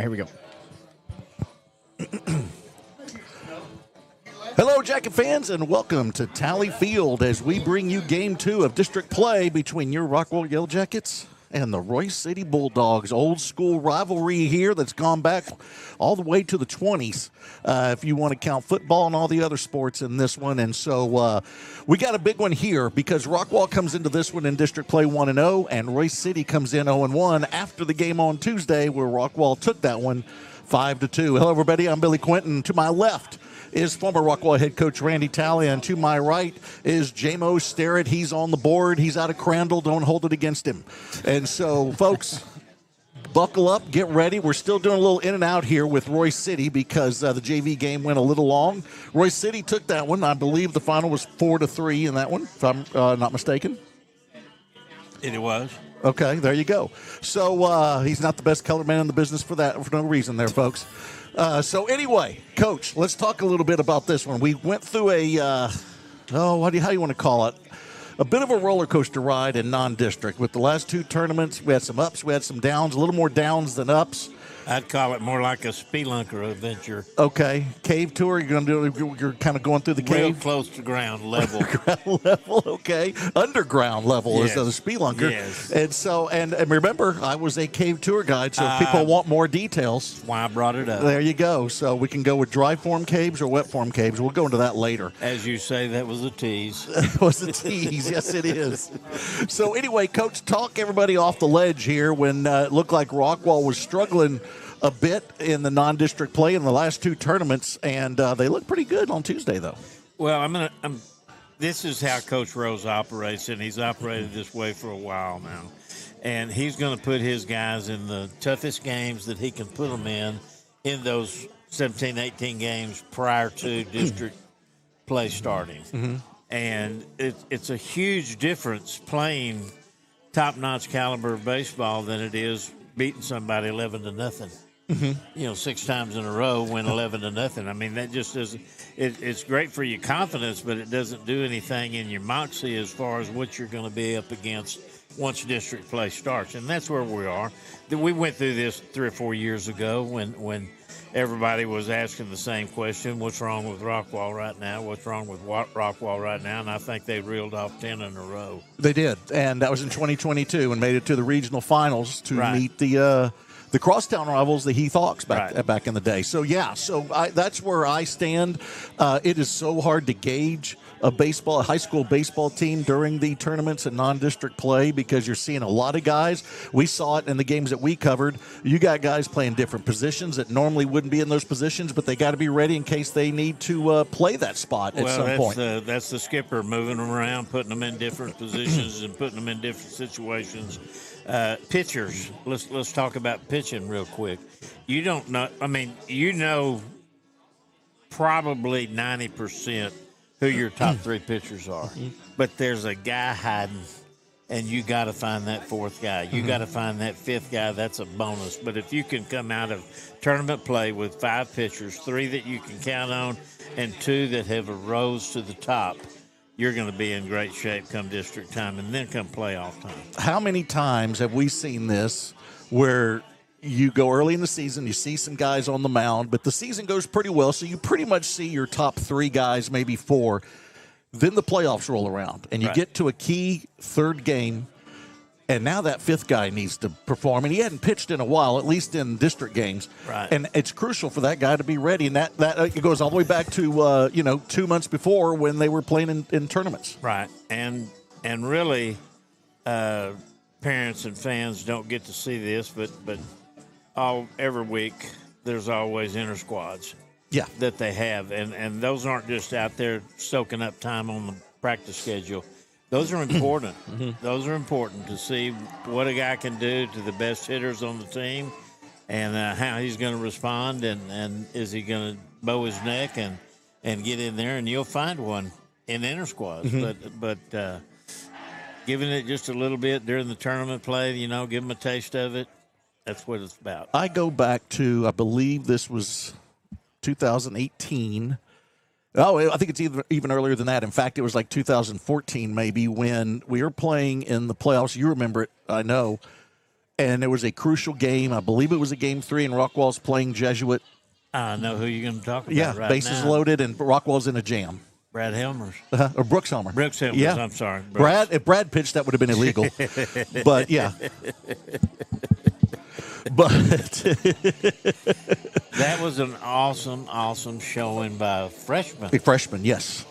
here we go. Hello, Jacket fans, and welcome to Tally Field as we bring you Game 2 of district play between your Rockwall Yellowjackets and the Royse City Bulldogs. Old school rivalry here that's gone back all the way to the 20s, if you want to count football and all the other sports in this one. And so we got a big one here because Rockwall comes into this one in district play 1-0, and Royse City comes in 0-1 after the game on Tuesday where Rockwall took that one 5-2. Hello, everybody. I'm Billy Quinton. To my left is former Rockwall head coach Randy Talley, and to my right is J-Mo Starrett. He's on the board. He's out of Crandall. Don't hold it against him. And so, folks, buckle up, get ready. We're still doing a little in and out here with Royse City because the JV game went a little long. Royse City took that one. I believe the final was 4-3 in that one, if I'm not mistaken. It was. Okay, there you go. So he's not the best colored man in the business for that, for no reason there, folks. So anyway, Coach, let's talk a little bit about this one. We went through a, how do you want to call it? A bit of a roller coaster ride in non-district. With the last two tournaments, we had some ups, we had some downs, a little more downs than ups. I'd call it more like a spelunker adventure. Okay, cave tour. You're going to do. You're kind of going through the cave. Real close to ground level. Ground level, okay. Underground level Yes. is the spelunker. Yes. And so, and remember, I was a cave tour guide. So if people want more details, Why I brought it up. there you go. So we can go with dry form caves or wet form caves. We'll go into that later. As you say, that was a tease. It was a tease. Yes, it is. So anyway, Coach, talk everybody off the ledge here when it looked like Rockwall was struggling a bit in the non-district play in the last two tournaments, and they look pretty good on Tuesday, though. Well, this is how Coach Rose operates, and he's operated this way for a while now. And he's going to put his guys in the toughest games that he can put them in those 17, 18 games prior to district play starting. Mm-hmm. And it's a huge difference playing top-notch caliber of baseball than it is beating somebody 11-0. Mm-hmm. 6 times in a row, win 11-0. I mean, that just doesn't. It's great for your confidence, but it doesn't do anything in your moxie as far as what you're going to be up against once district play starts. And that's where we are. We went through this 3 or 4 years ago when everybody was asking the same question: what's wrong with Rockwall right now? What's wrong with Rockwall right now? And I think they reeled off 10 in a row. They did, and that was in 2022, and made it to the regional finals to Right. meet the crosstown rivals, the Heath Hawks Right. back in the day. So yeah, that's where I stand. It is so hard to gauge a high school baseball team during the tournaments and non-district play because you're seeing a lot of guys. We saw it in the games that we covered. You got guys playing different positions that normally wouldn't be in those positions, but they got to be ready in case they need to play that spot at some point. That's the skipper moving them around, putting them in different positions and putting them in different situations. Pitchers. Let's talk about pitching real quick. You don't know. I mean, probably 90% who your top 3 pitchers are, but there's a guy hiding, and you got to find that 4th guy. You got to find that 5th guy. That's a bonus. But if you can come out of tournament play with 5 pitchers, 3 that you can count on, and 2 that have rose to the top, you're going to be in great shape come district time and then come playoff time. How many times have we seen this where you go early in the season, you see some guys on the mound, but the season goes pretty well, so you pretty much see your top 3 guys, maybe 4. Then the playoffs roll around, and you Right. get to a key 3rd game, and now that 5th guy needs to perform, and he hadn't pitched in a while, at least in district games. Right. And it's crucial for that guy to be ready, and that it goes all the way back to 2 months before when they were playing in tournaments. Right. And really, parents and fans don't get to see this, but every week there's always inter squads. Yeah. That they have, and those aren't just out there soaking up time on the practice schedule. Those are important. Mm-hmm. Those are important to see what a guy can do to the best hitters on the team and how he's going to respond and is he going to bow his neck and get in there, and you'll find one in inter squads. Mm-hmm. But giving it just a little bit during the tournament play, give them a taste of it. That's what it's about. I go back to, I believe this was 2018. Oh, I think it's even earlier than that. In fact, it was like 2014 maybe when we were playing in the playoffs. You remember it, I know. and it was a crucial game. I believe it was a game 3, and Rockwall's playing Jesuit. I know who you're going to talk about Yeah, right bases now. loaded, and Rockwall's in a jam. Brad Helmers. Or Brooks Helmer. Brooks Helmers, yeah. I'm sorry. Brooks. If Brad pitched, that would have been illegal. But, yeah. But that was an awesome showing by a freshman. A freshman, yes.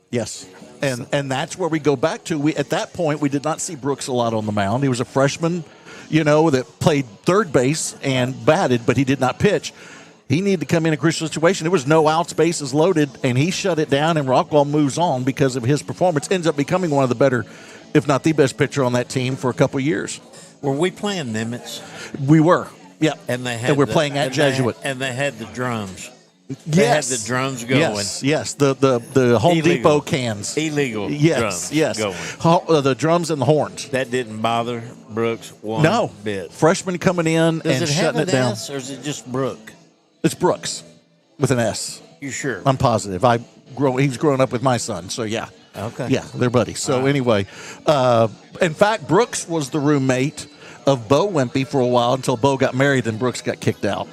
Yes. And that's where we go back to. At that point, we did not see Brooks a lot on the mound. He was a freshman, that played third base and batted, but he did not pitch. He needed to come in a crucial situation. There was no outs, bases loaded, and he shut it down, and Rockwall moves on because of his performance. Ends up becoming one of the better, if not the best pitcher on that team for a couple of years. Were we playing Nimitz? We were, yeah. And we're playing at Jesuit. And they had the drums. Yes. They had the drums going. Yes. The Home Illegal. Depot cans. Illegal Yes, drums yes. going. The drums and the horns. That didn't bother Brooks one bit. Freshman coming in Does and it have shutting an it down. S or is it just Brooke? It's Brooks with an S. You sure? I'm positive. He's growing up with my son, so yeah. Okay. Yeah, they're buddies. So anyway, in fact, Brooks was the roommate of Bo Wimpy for a while until Bo got married and Brooks got kicked out.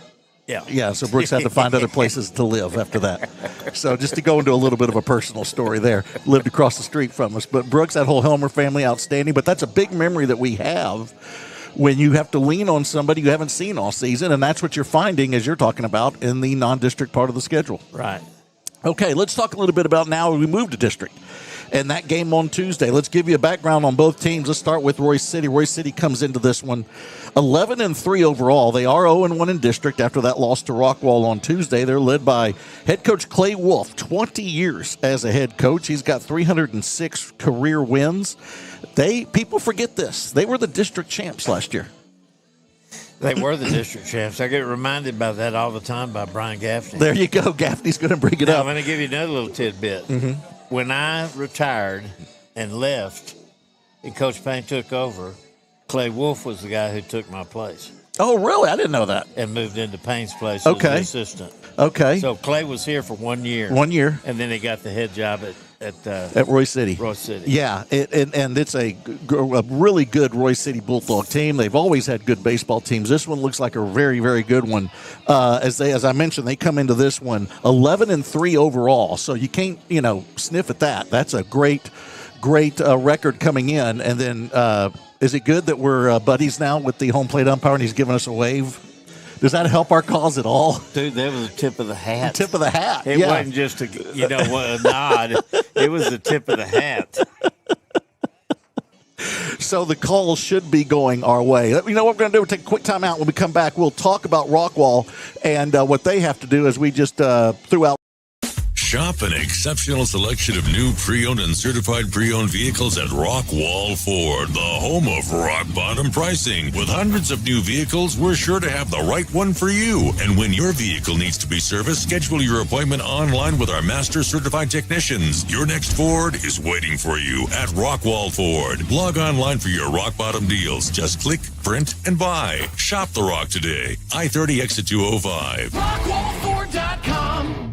Yeah. Yeah, so Brooks had to find other places to live after that. So just to go into a little bit of a personal story there, lived across the street from us. But Brooks, that whole Helmer family, outstanding. But that's a big memory that we have when you have to lean on somebody you haven't seen all season, and that's what you're finding, as you're talking about, in the non-district part of the schedule. Right. Okay, let's talk a little bit about now we move to district. And that game on Tuesday, let's give you a background on both teams. Let's start with Royse City. Royse City comes into this one 11-3 overall. They are 0-1 in district after that loss to Rockwall on Tuesday. They're led by head coach Clay Wolf, 20 years as a head coach. He's got 306 career wins. People forget this. They were the district champs last year. They were the district champs. I get reminded by that all the time by Brian Gaffney. There you go. Gaffney's going to bring it now, up. I'm going to give you another little tidbit. Mm-hmm. When I retired and left and Coach Payne took over, Clay Wolf was the guy who took my place. Oh, really? I didn't know that. And moved into Payne's place as an assistant. Okay. So Clay was here for 1 year. 1 year. And then he got the head job at Royse City. Royse City. Yeah, and it's a really good Royse City Bulldog team. They've always had good baseball teams. This one looks like a very, very good one. As I mentioned, they come into this one 11-3 overall. So you can't sniff at that. That's a great record coming in. And then is it good that we're buddies now with the home plate umpire and he's giving us a wave? Does that help our cause at all? Dude, that was the tip of the hat. The tip of the hat. It wasn't just a nod. It was the tip of the hat. So the call should be going our way. You know what we're going to do? We'll take a quick time out. When we come back, we'll talk about Rockwall and what they have to do as we just threw out. Shop an exceptional selection of new pre-owned and certified pre-owned vehicles at Rockwall Ford, the home of rock bottom pricing. With hundreds of new vehicles, we're sure to have the right one for you. And when your vehicle needs to be serviced, schedule your appointment online with our master certified technicians. Your next Ford is waiting for you at Rockwall Ford. Log online for your rock bottom deals. Just click, print, and buy. Shop the rock today. I-30 exit 205. RockwallFord.com.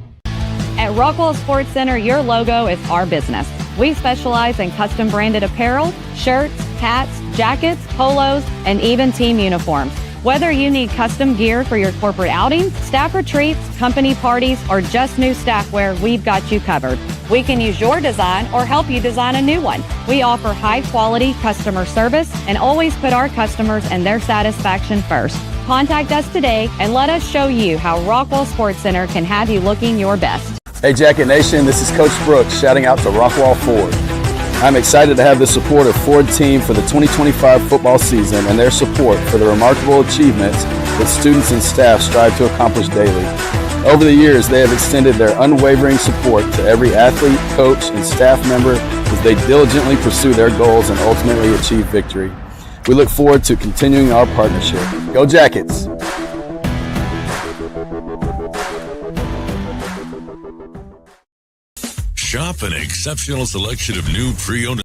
At Rockwall Sports Center, your logo is our business. We specialize in custom branded apparel, shirts, hats, jackets, polos, and even team uniforms. Whether you need custom gear for your corporate outings, staff retreats, company parties, or just new staff wear, we've got you covered. We can use your design or help you design a new one. We offer high-quality customer service and always put our customers and their satisfaction first. Contact us today and let us show you how Rockwall Sports Center can have you looking your best. Hey Jacket Nation, this is Coach Brooks shouting out to Rockwall Ford. I'm excited to have the support of Ford team for the 2025 football season and their support for the remarkable achievements that students and staff strive to accomplish daily. Over the years, they have extended their unwavering support to every athlete, coach, and staff member as they diligently pursue their goals and ultimately achieve victory. We look forward to continuing our partnership. Go Jackets! Shop an exceptional selection of new pre-owned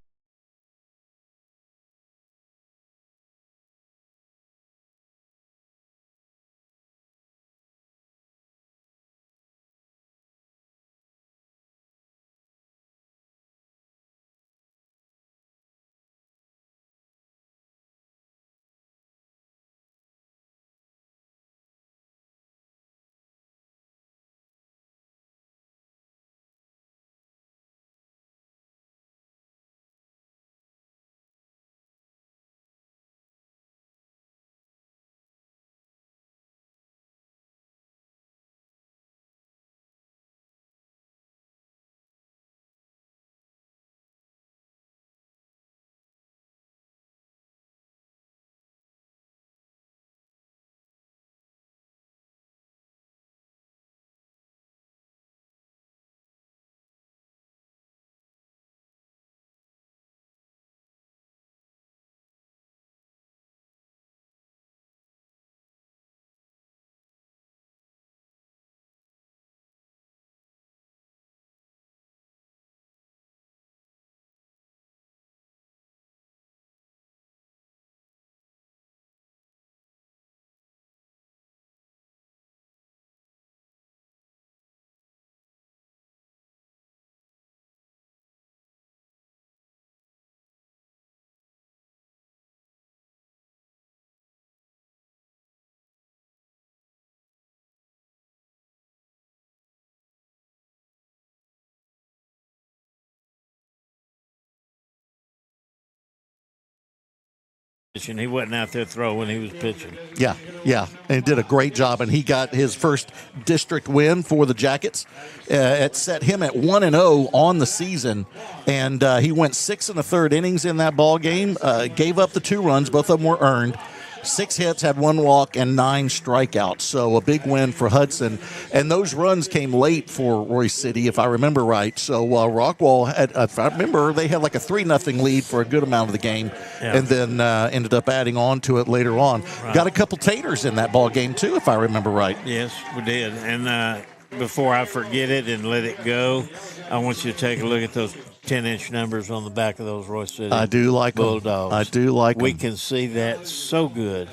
He wasn't out there throwing, he was pitching. Yeah, and did a great job, and he got his first district win for the Jackets. It set him at 1-0 on the season, and he went 6 1/3 innings in that ball game. Gave up the 2 runs, both of them were earned. 6 hits, had 1 walk, and 9 strikeouts. So a big win for Hudson. And those runs came late for Royse City, if I remember right. So Rockwall, if I remember, they had like a 3-0 lead for a good amount of the game, and then ended up adding on to it later on. Right. Got a couple taters in that ball game, too, if I remember right. Yes, we did. And before I forget it and let it go, I want you to take a look at those 10-inch numbers on the back of those Royse City I do like Bulldogs. I do like them. We can see that so good.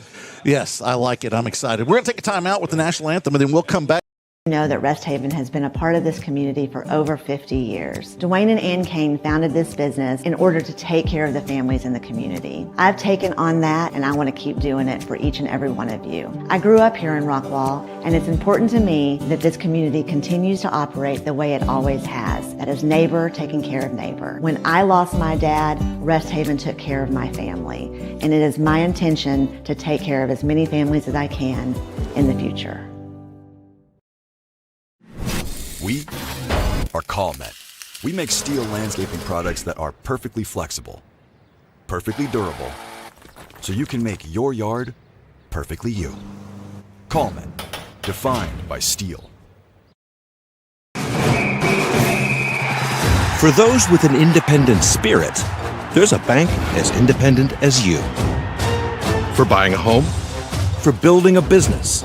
Yes, I like it. I'm excited. We're going to take a time out with the national anthem, and then we'll come back. Know that Rest Haven has been a part of this community for over 50 years. Dwayne and Ann Kane founded this business in order to take care of the families in the community. I've taken on that, and I want to keep doing it for each and every one of you. I grew up here in Rockwall, and it's important to me that this community continues to operate the way it always has. That is neighbor taking care of neighbor. When I lost my dad, Rest Haven took care of my family, and it is my intention to take care of as many families as I can in the future. We are CallNet. We make steel landscaping products that are perfectly flexible, perfectly durable, so you can make your yard perfectly you. CallNet, defined by steel. For those with an independent spirit, there's a bank as independent as you. For buying a home, for building a business,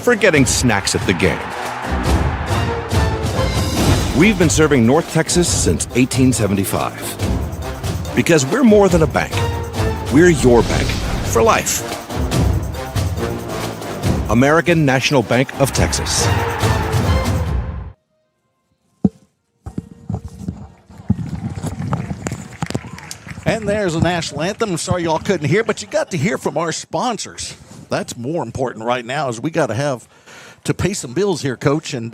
for getting snacks at the game. We've been serving North Texas since 1875. Because we're more than a bank. We're your bank for life. American National Bank of Texas. And there's a national anthem. I'm sorry y'all couldn't hear, but you got to hear from our sponsors. That's more important right now, is we got to pay some bills here, Coach, and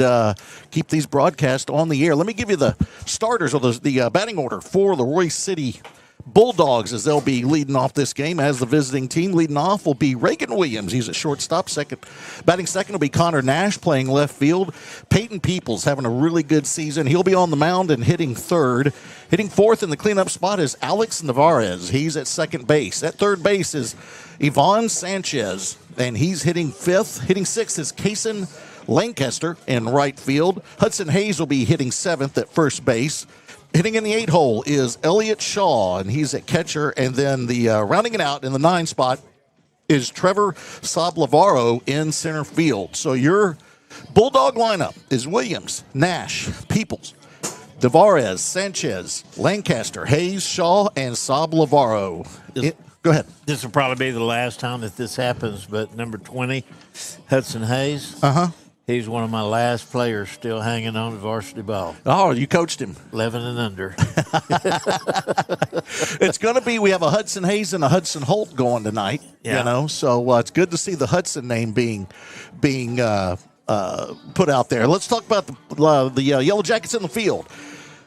keep these broadcasts on the air. Let me give you the starters, or the batting order for the Royse City Bulldogs, as they'll be leading off this game as the visiting team. Leading off will be Reagan Williams. He's at shortstop. Batting second will be Connor Nash, playing left field. Peyton Peoples having a really good season. He'll be on the mound and hitting third. Hitting fourth in the cleanup spot is Alex Navarez. He's at second base. At third base is Yvonne Sanchez, and he's hitting fifth. Hitting sixth is Kason Lancaster in right field. Hudson Hayes will be hitting seventh at first base. Hitting in the 8 hole is Elliott Shaw, and he's at catcher. And then the rounding it out in the 9 spot is Trevor Sablavaro in center field. So your Bulldog lineup is Williams, Nash, Peoples, Navarez, Sanchez, Lancaster, Hayes, Shaw, and Sablavaro. Go ahead. This will probably be the last time that this happens, but number 20, Hudson Hayes. He's one of my last players still hanging on to varsity ball. Oh, you coached him. 11 and under. It's going to be, we have a Hudson Hayes and a Hudson Holt going tonight, so it's good to see the Hudson name being put out there. Let's talk about the Yellowjackets in the field.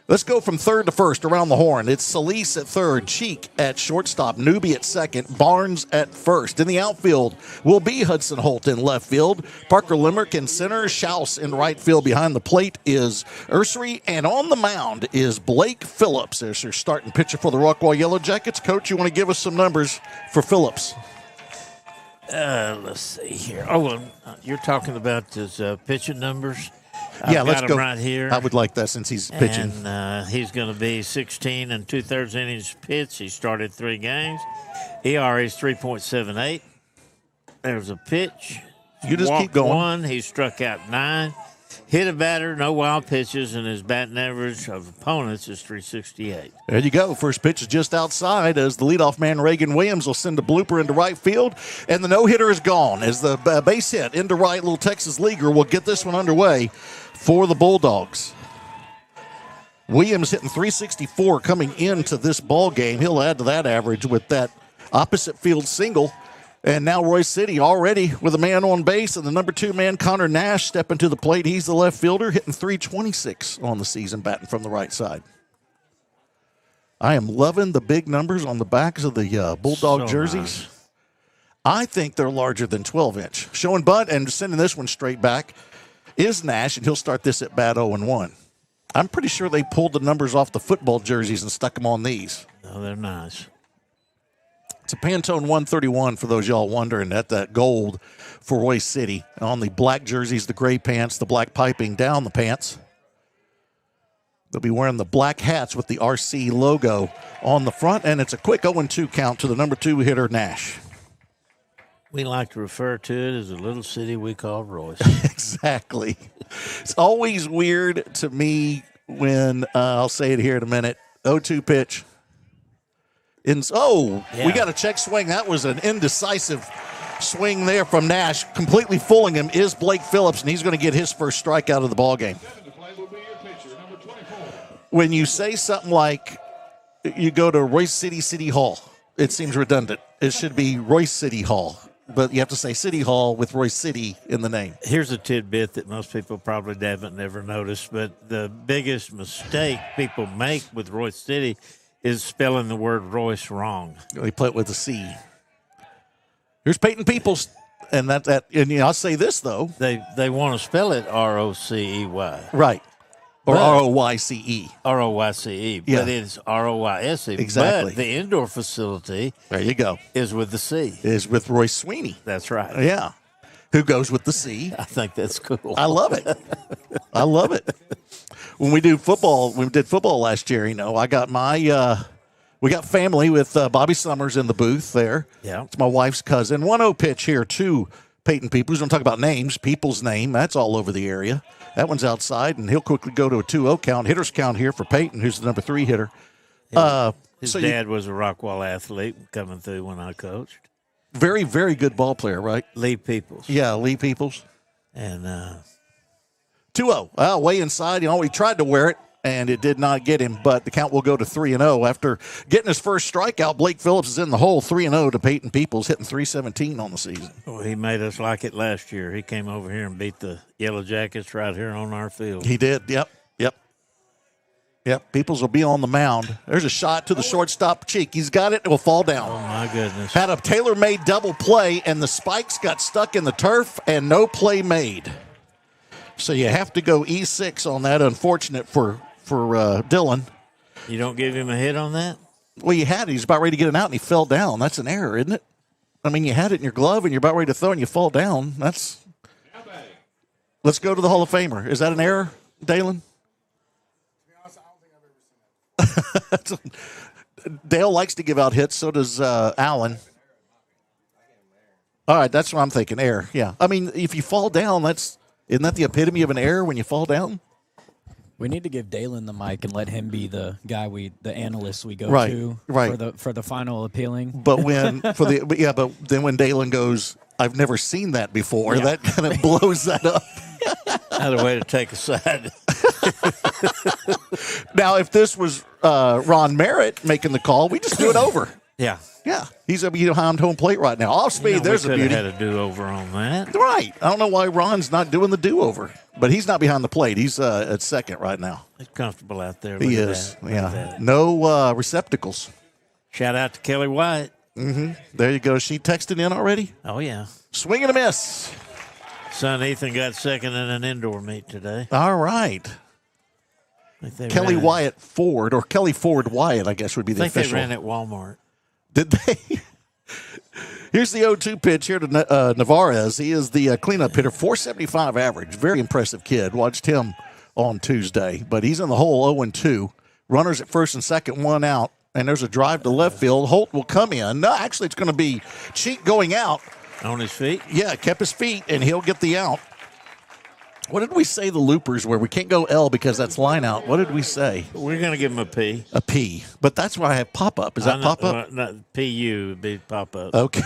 Let's go from third to first around the horn. It's Solis at third, Cheek at shortstop, Newby at second, Barnes at first. In the outfield will be Hudson Holt in left field, Parker Limerick in center, Schaus in right field. Behind the plate is Ursery, and on the mound is Blake Phillips. There's your starting pitcher for the Rockwall Yellowjackets. Coach, you want to give us some numbers for Phillips? Let's see here. You're talking about his pitching numbers? Let's go right here. I would like that since he's pitching. And he's going to be 16 and 2/3 innings pitched. He started 3 games. ERA is 3.78. There's a pitch. You just keep going. 1. He struck out 9. Hit a batter, no wild pitches, and his batting average of opponents is 368. There you go. First pitch is just outside as the leadoff man, Reagan Williams, will send a blooper into right field, and the no-hitter is gone. As the base hit into right, little Texas leaguer will get this one underway for the Bulldogs. Williams hitting 364 coming into this ball game. He'll add to that average with that opposite field single. And now Royse City already with a man on base, and the number 2 man, Connor Nash, stepping to the plate. He's the left fielder, hitting 326 on the season, batting from the right side. I am loving the big numbers on the backs of the Bulldog So jerseys. nice. I think they're larger than 12-inch. Showing butt and sending this one straight back is Nash, and he'll start this at bat 0-1. I'm pretty sure they pulled the numbers off the football jerseys and stuck them on these. Oh, they're nice. It's a Pantone 131 for those y'all wondering. That gold for Royse City. On the black jerseys, the gray pants, the black piping down the pants. They'll be wearing the black hats with the RC logo on the front, and it's a quick 0-2 count to the number 2 hitter, Nash. We like to refer to it as a little city we call Royce. Exactly. It's always weird to me when, I'll say it here in a minute, 0-2 pitch. We got a check swing. That was an indecisive swing there from Nash. Completely fooling him is Blake Phillips, and he's going to get his first strikeout of the ballgame. When you say something like you go to Royse City Hall, it seems redundant. It should be Royse City Hall, but you have to say City Hall with Royse City in the name. Here's a tidbit that most people probably haven't never noticed, but the biggest mistake people make with Royse City is spelling the word Royce wrong. They play it with a C. Here's Peyton Peoples, and I'll say this though. They want to spell it Rocey. Right. Or But- Royce. Royce, Yeah. but it's Royse. Exactly. But the indoor facility There you go. is with the C. Is with Royce Sweeney. That's right. Yeah. Who goes with the C. I think that's cool. I love it. I love it. When we did football last year, I got we got family with Bobby Summers in the booth there. Yeah. It's my wife's cousin. 1-0 pitch here to Peyton Peoples. Don't talk about names. People's name. That's all over the area. That one's outside, and he'll quickly go to a 2-0 count. Hitter's count here for Peyton, who's the number 3 hitter. His dad was a Rockwall athlete coming through when I coached. Very, very good ball player, right? Lee Peoples. Yeah, Lee Peoples. And 2-0. Way inside. He tried to wear it, and it did not get him, but the count will go to 3-0. After getting his first strikeout, Blake Phillips is in the hole, 3-0 to Peyton Peoples, hitting .317 on the season. well, he made us like it last year. He came over here and beat the Yellowjackets right here on our field. He did. Yep. Peoples will be on the mound. There's a shot to the shortstop cheek. He's got it. It will fall down. Oh, my goodness. Had a tailor-made double play, and the spikes got stuck in the turf, and no play made. So you have to go E6 on that. Unfortunate for Dylan. You don't give him a hit on that? Well, you had it. He's about ready to get it out, and he fell down. That's an error, isn't it? I mean, you had it in your glove, and you're about ready to throw, and you fall down. Let's go to the Hall of Famer. Is that an error, Dalen? Dale likes to give out hits. So does Allen. All right, that's what I'm thinking. Error. Yeah. I mean, if you fall down, isn't that the epitome of an error when you fall down? We need to give Dalen the mic and let him be the guy the analyst we go Right, to right. for the final appealing. But but then when Dalen goes, I've never seen that before. Yeah. That kind of blows that up. Not a way to take a side. Now, if this was Ron Merritt making the call, we just do it over. Yeah. Yeah, he's behind home plate right now. Off speed, there's a we beauty. could have had a do-over on that. Right. I don't know why Ron's not doing the do-over, but he's not behind the plate. He's at second right now. He's comfortable out there. He Look at is. that. Look at Yeah. that. No receptacles. Shout out to Kelly White. There you go. She texted in already. Oh, yeah. Swing and a miss. Son Ethan got second in an indoor meet today. All right. I think they Kelly ran it- Wyatt Ford, or Kelly Ford Wyatt, I guess would be I the think they official. ran at Walmart. Did they? Here's the 0-2 pitch here to Navarez. He is the cleanup hitter, 475 average. Very impressive kid. Watched him on Tuesday. But he's in the hole 0-2. Runners at first and second, 1 out. And there's a drive to left field. Holt will come in. No, actually, it's going to be Cheek going out. On his feet? Yeah, kept his feet, and he'll get the out. What did we say the loopers were? We can't go L because that's line out. What did we say? We're going to give him a P. A P. But that's why I have pop-up. Is that pop-up? Not PU would be pop-up. Okay.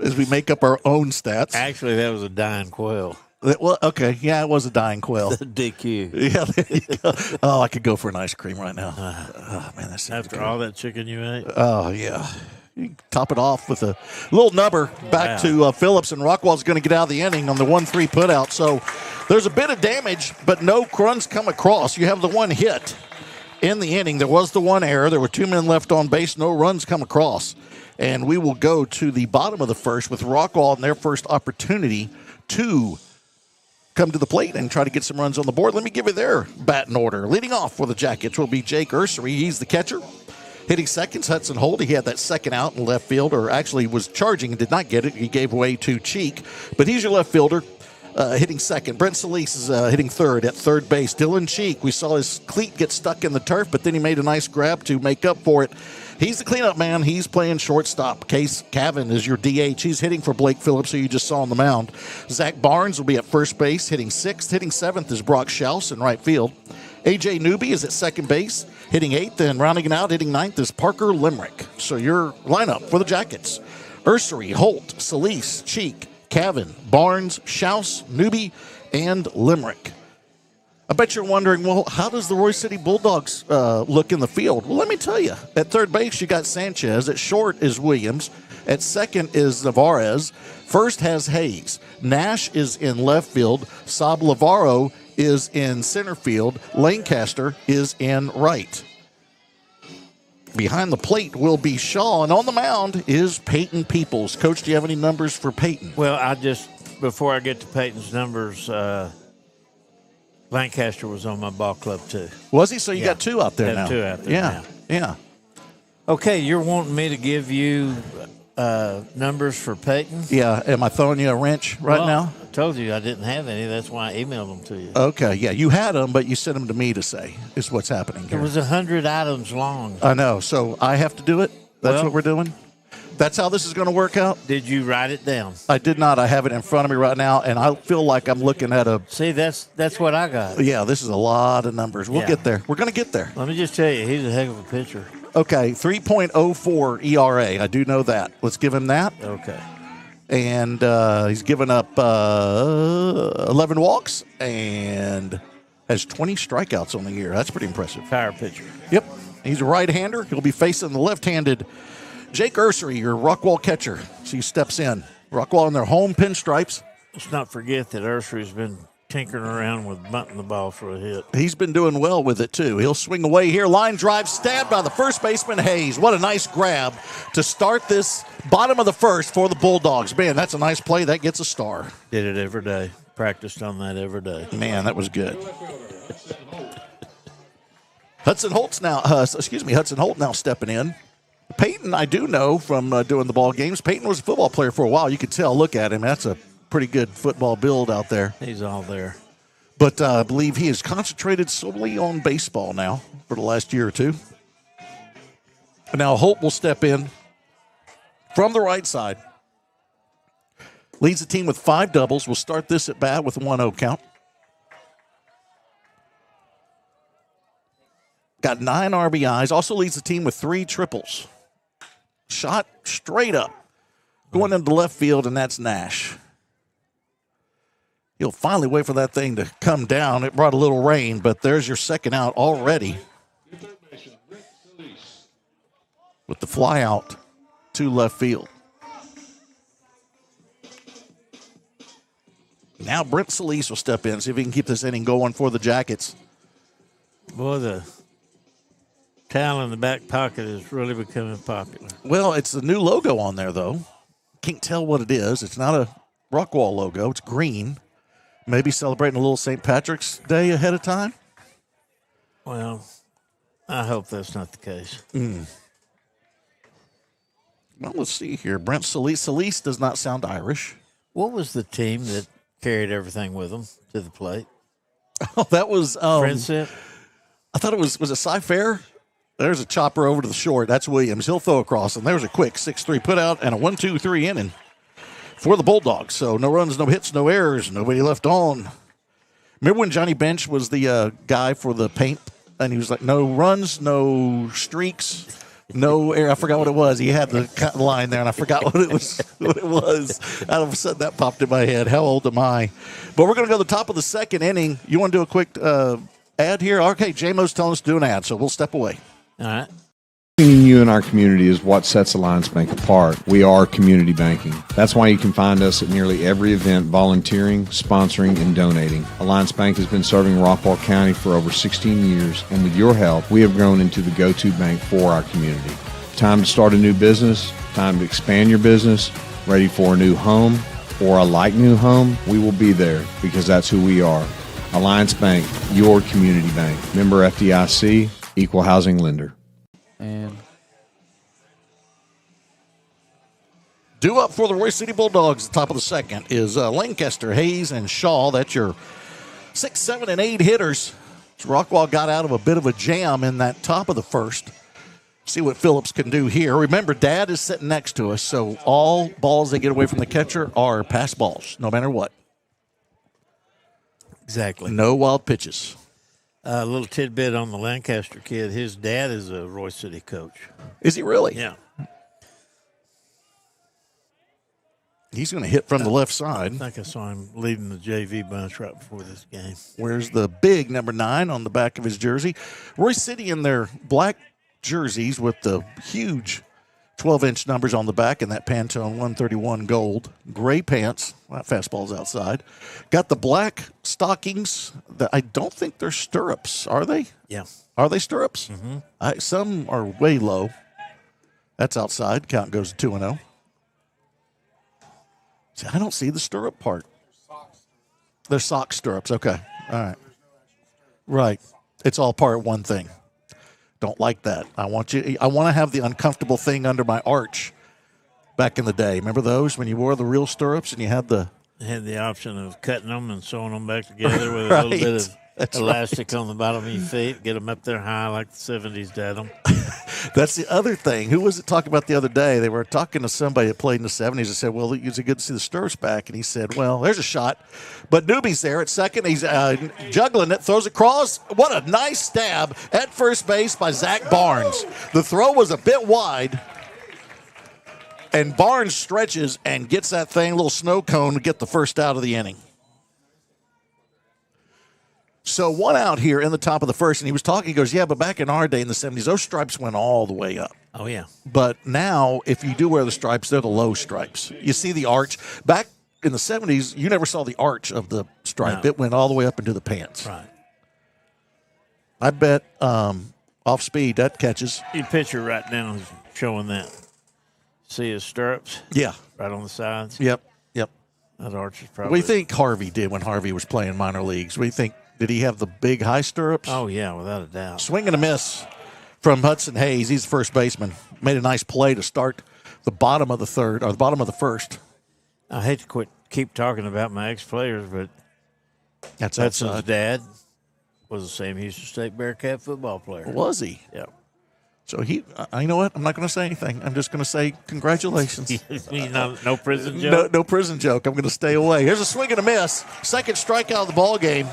As we make up our own stats. Actually, that was a dying quail. Well, okay. Yeah, it was a dying quail. DQ. Yeah, there you go. Oh, I could go for an ice cream right now. Oh, man, that's After all that chicken you ate? Oh, yeah. You top it off with a little nubber back to Phillips, and Rockwall's going to get out of the inning on the 1-3 putout. So there's a bit of damage, but no runs come across. You have the one hit in the inning. There was the one error. There were 2 men left on base. No runs come across. And we will go to the bottom of the first with Rockwall in their first opportunity to come to the plate and try to get some runs on the board. Let me give you their batting order. Leading off for the Jackets will be Jake Ursery. He's the catcher. Hitting seconds, Hudson Holt. He had that second out in left field, or actually was charging and did not get it. He gave away to Cheek. But he's your left fielder. Hitting second. Brent Solis is hitting third at third base. Dylan Cheek, we saw his cleat get stuck in the turf, but then he made a nice grab to make up for it. He's the cleanup man. He's playing shortstop. Case Cavan is your DH. He's hitting for Blake Phillips, who you just saw on the mound. Zach Barnes will be at first base, hitting sixth. Hitting seventh is Brock Schaus in right field. A.J. Newby is at second base, hitting eighth. And rounding it out, hitting ninth is Parker Limerick. So your lineup for the Jackets: Ursery, Holt, Solis, Cheek, Cavan, Barnes, Schaus, Newby, and Limerick. I bet you're wondering, well, how does the Royse City Bulldogs look in the field? Well, let me tell you. At third base, you got Sanchez. At short is Williams. At second is Navarez. First has Hayes. Nash is in left field. Saab Lavaro is in center field. Lancaster is in right. Behind the plate will be Shaw, and on the mound is Peyton Peoples. Coach, do you have any numbers for Peyton? Well, before I get to Peyton's numbers, Lancaster was on my ball club too. Was he? So you got two out there now. Two out there now. Yeah. Okay, you're wanting me to give you numbers for Peyton? Yeah. Am I throwing you a wrench now? I told you I didn't have any. That's why I emailed them to you. Okay. Yeah, you had them, but you sent them to me to say is what's happening here. It was 100 items long. I know. So I have to do it? That's what we're doing? That's how this is going to work out? Did you write it down? I did not. I have it in front of me right now, and I feel like I'm looking at a... See, that's what I got. Yeah, this is a lot of numbers. We'll get there. We're going to get there. Let me just tell you, he's a heck of a pitcher. Okay, 3.04 ERA. I do know that. Let's give him that. Okay. And he's given up 11 walks and has 20 strikeouts on the year. That's pretty impressive. Power pitcher. Yep. He's a right-hander. He'll be facing the left-handed Jake Ursery, your Rockwall catcher. So he steps in. Rockwall in their home pinstripes. Let's not forget that Ursery's been tinkering around with bunting the ball for a hit. He's been doing well with it, too. He'll swing away here. Line drive stabbed by the first baseman, Hayes. What a nice grab to start this bottom of the first for the Bulldogs. Man, that's a nice play. That gets a star. Did it every day. Practiced on that every day. Man, that was good. Hudson Holt now stepping in. Peyton, I do know from doing the ball games. Peyton was a football player for a while. You could tell. Look at him. That's a pretty good football build out there. He's all there. But I believe he has concentrated solely on baseball now for the last year or two. Now Holt will step in from the right side. Leads the team with 5 doubles. We'll start this at bat with a 1-0 count. Got 9 RBIs. Also leads the team with 3 triples. Shot straight up. Going into left field, and that's Nash. He'll finally wait for that thing to come down. It brought a little rain, but there's your second out already. With the fly out to left field. Now Brent Solis will step in, see if he can keep this inning going for the Jackets. Boy, the towel in the back pocket is really becoming popular. Well, it's the new logo on there, though. Can't tell what it is. It's not a Rockwall logo. It's green. Maybe celebrating a little St. Patrick's Day ahead of time? Well, I hope that's not the case. Well, let's see here. Brent Solis. Solis does not sound Irish. What was the team that carried everything with them to the plate? Oh, that was... Friendship? I thought it was it Cy Fair? There's a chopper over to the short. That's Williams. He'll throw across, and there's a quick 6-3 put out and a 1-2-3 inning for the Bulldogs. So no runs, no hits, no errors, nobody left on. Remember when Johnny Bench was the guy for the paint, and he was like, no runs, no streaks, no error. I forgot what it was. He had the line there, and I forgot what it was. All of a sudden, that popped in my head. How old am I? But we're going to go to the top of the second inning. You want to do a quick ad here? Okay, J-Mo's telling us to do an ad, so we'll step away. All right. In you and our community is what sets Alliance Bank apart. We are community banking. That's why you can find us at nearly every event volunteering, sponsoring, and donating. Alliance Bank has been serving Rockwall County for over 16 years, and with your help, we have grown into the go-to bank for our community. Time to start a new business, time to expand your business, ready for a new home or a like new home, we will be there because that's who we are. Alliance Bank, your community bank. Member FDIC, equal housing lender. And due up for the Royse City Bulldogs, the top of the second, is Lancaster, Hayes, and Shaw. That's your 6, 7, and 8 hitters. Rockwall got out of a bit of a jam in that top of the first. See what Phillips can do here. Remember, Dad is sitting next to us, so all balls that get away from the catcher are pass balls, no matter what. Exactly. No wild pitches. A little tidbit on the Lancaster kid. His dad is a Royse City coach. Is he really? Yeah. He's going to hit from the left side. I think I saw him leading the JV bunch right before this game. Where's the big number 9 on the back of his jersey? Royse City in their black jerseys with the huge 12-inch numbers on the back and that Pantone 131 gold. Gray pants. Well, that fastball's outside. Got the black stockings. I don't think they're stirrups, are they? Yeah. Are they stirrups? Mm-hmm. Some are way low. That's outside. Count goes to 2-0. See, I don't see the stirrup part. They're sock stirrups. Okay. All right. Right. It's all part of one thing. Don't like that. I want to have the uncomfortable thing under my arch back in the day. Remember those when you wore the real stirrups and you had the option of cutting them and sewing them back together with a little bit of elastic on the bottom of your feet, get them up there high like the 70s did them. That's the other thing. Who was it talking about the other day? They were talking to somebody that played in the 70s and said, well, it's good to see the stirrups back. And he said, well, there's a shot. But Newby's there at second. He's juggling it, throws across. What a nice stab at first base by Zach Barnes. The throw was a bit wide. And Barnes stretches and gets that thing, a little snow cone, to get the first out of the inning. So 1 out here in the top of the first, and he was talking, he goes, yeah, but back in our day in the 70s, those stripes went all the way up. Oh, yeah. But now, if you do wear the stripes, they're the low stripes. You see the arch. Back in the 70s, you never saw the arch of the stripe. No. It went all the way up into the pants. Right. I bet off speed, that catches. Your picture right now is showing that. See his stirrups? Yeah. Right on the sides? Yep. That arch is probably. What do you think Harvey did when Harvey was playing minor leagues? What do you think? Did he have the big high stirrups? Oh, yeah, without a doubt. Swing and a miss from Hudson Hayes. He's the first baseman. Made a nice play to start the bottom of the third, or the bottom of the first. I hate to keep talking about my ex-players, but That's Hudson's outside. dad was the same Houston State Bearcat football player. Was he? Yeah. So you know what? I'm not going to say anything. I'm just going to say congratulations. No prison joke? No prison joke. I'm going to stay away. Here's a swing and a miss. Second strikeout of the ball game.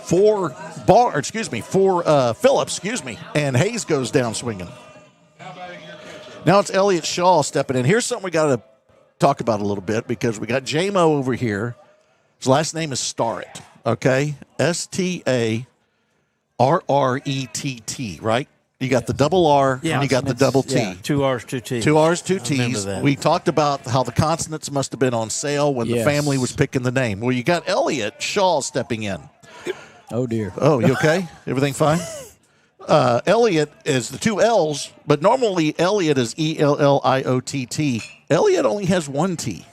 For Phillips, and Hayes goes down swinging. Now it's Elliott Shaw stepping in. Here's something we got to talk about a little bit because we got J-Mo over here. His last name is Starrett, okay? Starrett, right? You got the double R and you got the double T. Yeah, 2 R's, 2 T's. 2 R's, 2 I remember T's. that. We talked about how the consonants must have been on sale when the family was picking the name. Well, you got Elliott Shaw stepping in. Oh, dear. Oh, you okay? Everything fine? Elliott is the 2 L's, but normally Elliott is Elliott. Elliott only has 1 T.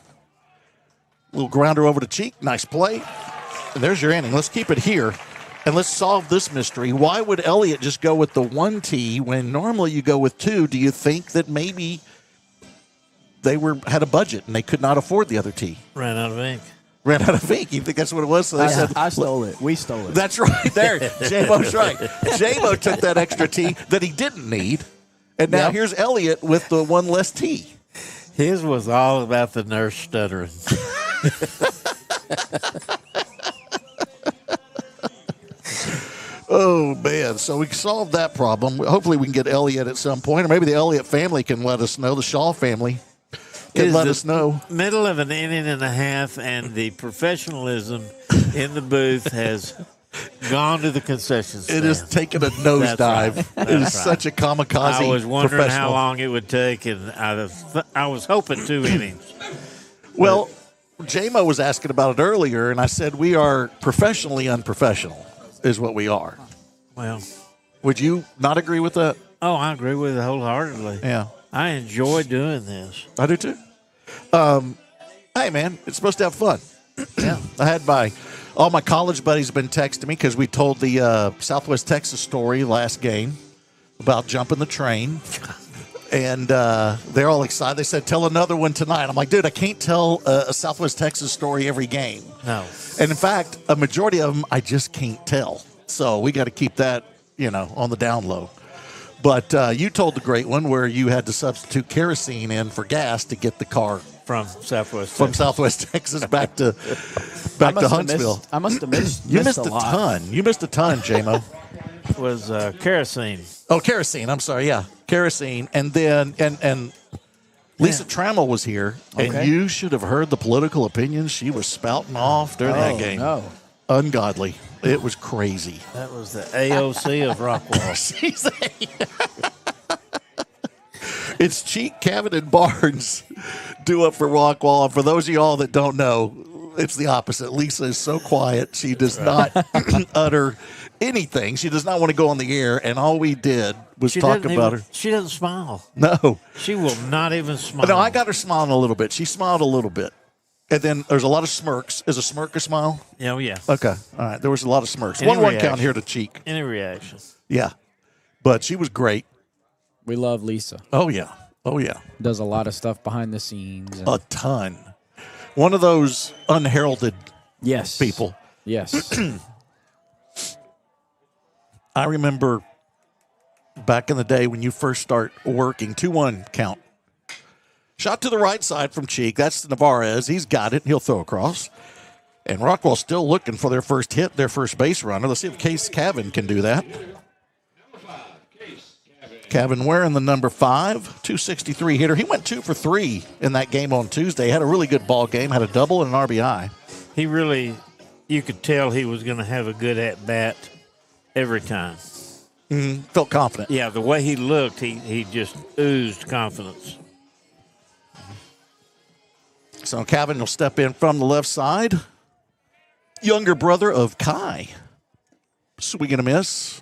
Little grounder over the cheek. Nice play. And there's your inning. Let's keep it here. And let's solve this mystery. Why would Elliott just go with the 1 T when normally you go with 2? Do you think that maybe they had a budget and they could not afford the other T? Ran out of ink. You think that's what it was? So they said, I stole it. We stole it. that's right there. J-Mo's right. J-Mo took that extra T that he didn't need. And now here's Elliott with the 1 less T. His was all about the nurse stuttering. Oh, man. So we solved that problem. Hopefully we can get Elliott at some point, or maybe the Elliott family can let us know, the Shaw family can let us know. Middle of an inning and a half, and the professionalism in the booth has gone to the concession stand. It is taking a nosedive. Right. It is such a kamikaze. I was wondering professional. how long it would take, and I was hoping 2 innings. Well, J-Mo was asking about it earlier, and I said we are professionally unprofessional is what we are. Well, would you not agree with that? Oh, I agree with it wholeheartedly. Yeah. I enjoy doing this. I do too. Hey, man, it's supposed to have fun. Yeah. I had all my college buddies have been texting me because we told the Southwest Texas story last game about jumping the train. And they're all excited. They said, tell another one tonight. I'm like, dude, I can't tell a Southwest Texas story every game. No. And in fact, a majority of them I just can't tell. So we got to keep that, on the down low. But you told the great one where you had to substitute kerosene in for gas to get the car from Southwest Texas back to Huntsville. I must have missed. You missed a a lot. ton. You missed a ton, J-Mo. Was kerosene. Oh, kerosene. I'm sorry. Yeah, kerosene. And then and Lisa Trammell was here, and you should have heard the political opinions she was spouting off during that game. No. Ungodly. It was crazy. That was the AOC of Rockwall. It's Cheek, Kevin, and Barnes due up for Rockwall. And for those of y'all that don't know, it's the opposite. Lisa is so quiet. She does not utter anything. She does not want to go on the air. And all we did was talk about her. She doesn't smile. No. She will not even smile. No, I got her smiling a little bit. She smiled a little bit. And then there's a lot of smirks. Is a smirk a smile? Oh, yeah. Okay. All right. There was a lot of smirks. Any 1-1 reaction. count here to Cheek. Any reaction? Yeah. But she was great. We love Lisa. Oh, yeah. Oh, yeah. Does a lot of stuff behind the scenes. A ton. One of those unheralded people. Yes. I remember back in the day when you first start working, 2-1 count. Shot to the right side from Cheek. That's Navarez. He's got it. He'll throw across. And Rockwall's still looking for their first hit, their first base runner. Let's see if Case Cavan can do that. Cavan wearing the number 5, 263 hitter. He went 2 for 3 in that game on Tuesday. Had a really good ball game. Had a double and an RBI. He really, you could tell he was going to have a good at-bat every time. Mm-hmm. Felt confident. Yeah, the way he looked, he just oozed confidence. So Cavan will step in from the left side. Younger brother of Kai. Swing and a miss.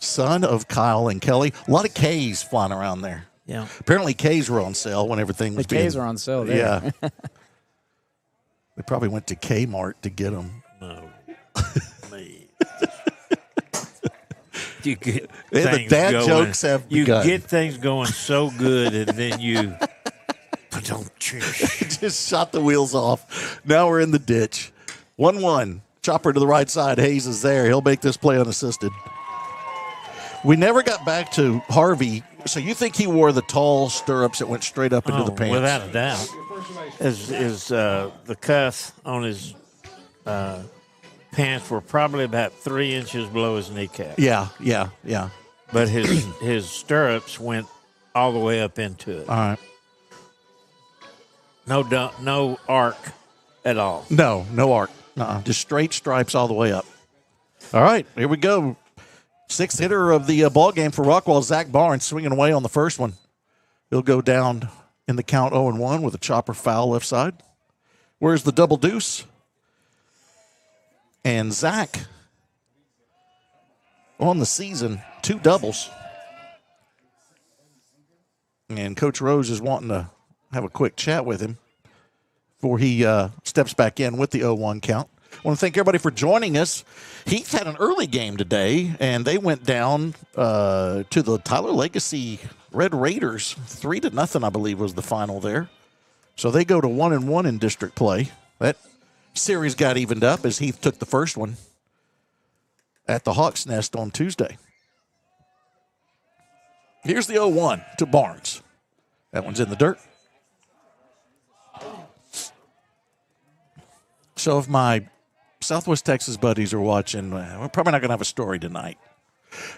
Son of Kyle and Kelly. A lot of K's flying around there. Yeah. Apparently K's were on sale when everything was The K's are on sale there. Yeah. They probably went to Kmart to get them. No. Me. You get The things dad going. jokes have You begun. get things going so good, and then you don't just shot the wheels off. Now we're in the ditch. 1-1. Chopper to the right side. Hayes is there. He'll make this play unassisted. We never got back to Harvey. So you think he wore the tall stirrups that went straight up into the pants? Without a doubt. Is the cuff on his pants were probably about 3 inches below his kneecap. Yeah. But his stirrups went all the way up into it. All right. No arc at all. No arc. Just straight stripes all the way up. All right, here we go. 6th hitter of the ball game for Rockwall, Zach Barnes, swinging away on the first one. He'll go down in the count 0-1 with a chopper foul left side. Where's the double deuce? And Zach, on the season, 2 doubles. And Coach Rose is wanting to have a quick chat with him before he steps back in with the 0-1 count. I want to thank everybody for joining us. Heath had an early game today, and they went down to the Tyler Legacy Red Raiders. 3-0, I believe, was the final there. So they go to 1-1 in district play. That series got evened up as Heath took the first one at the Hawks Nest on Tuesday. Here's the 0-1 to Barnes. That one's in the dirt. So if my Southwest Texas buddies are watching, we're probably not going to have a story tonight.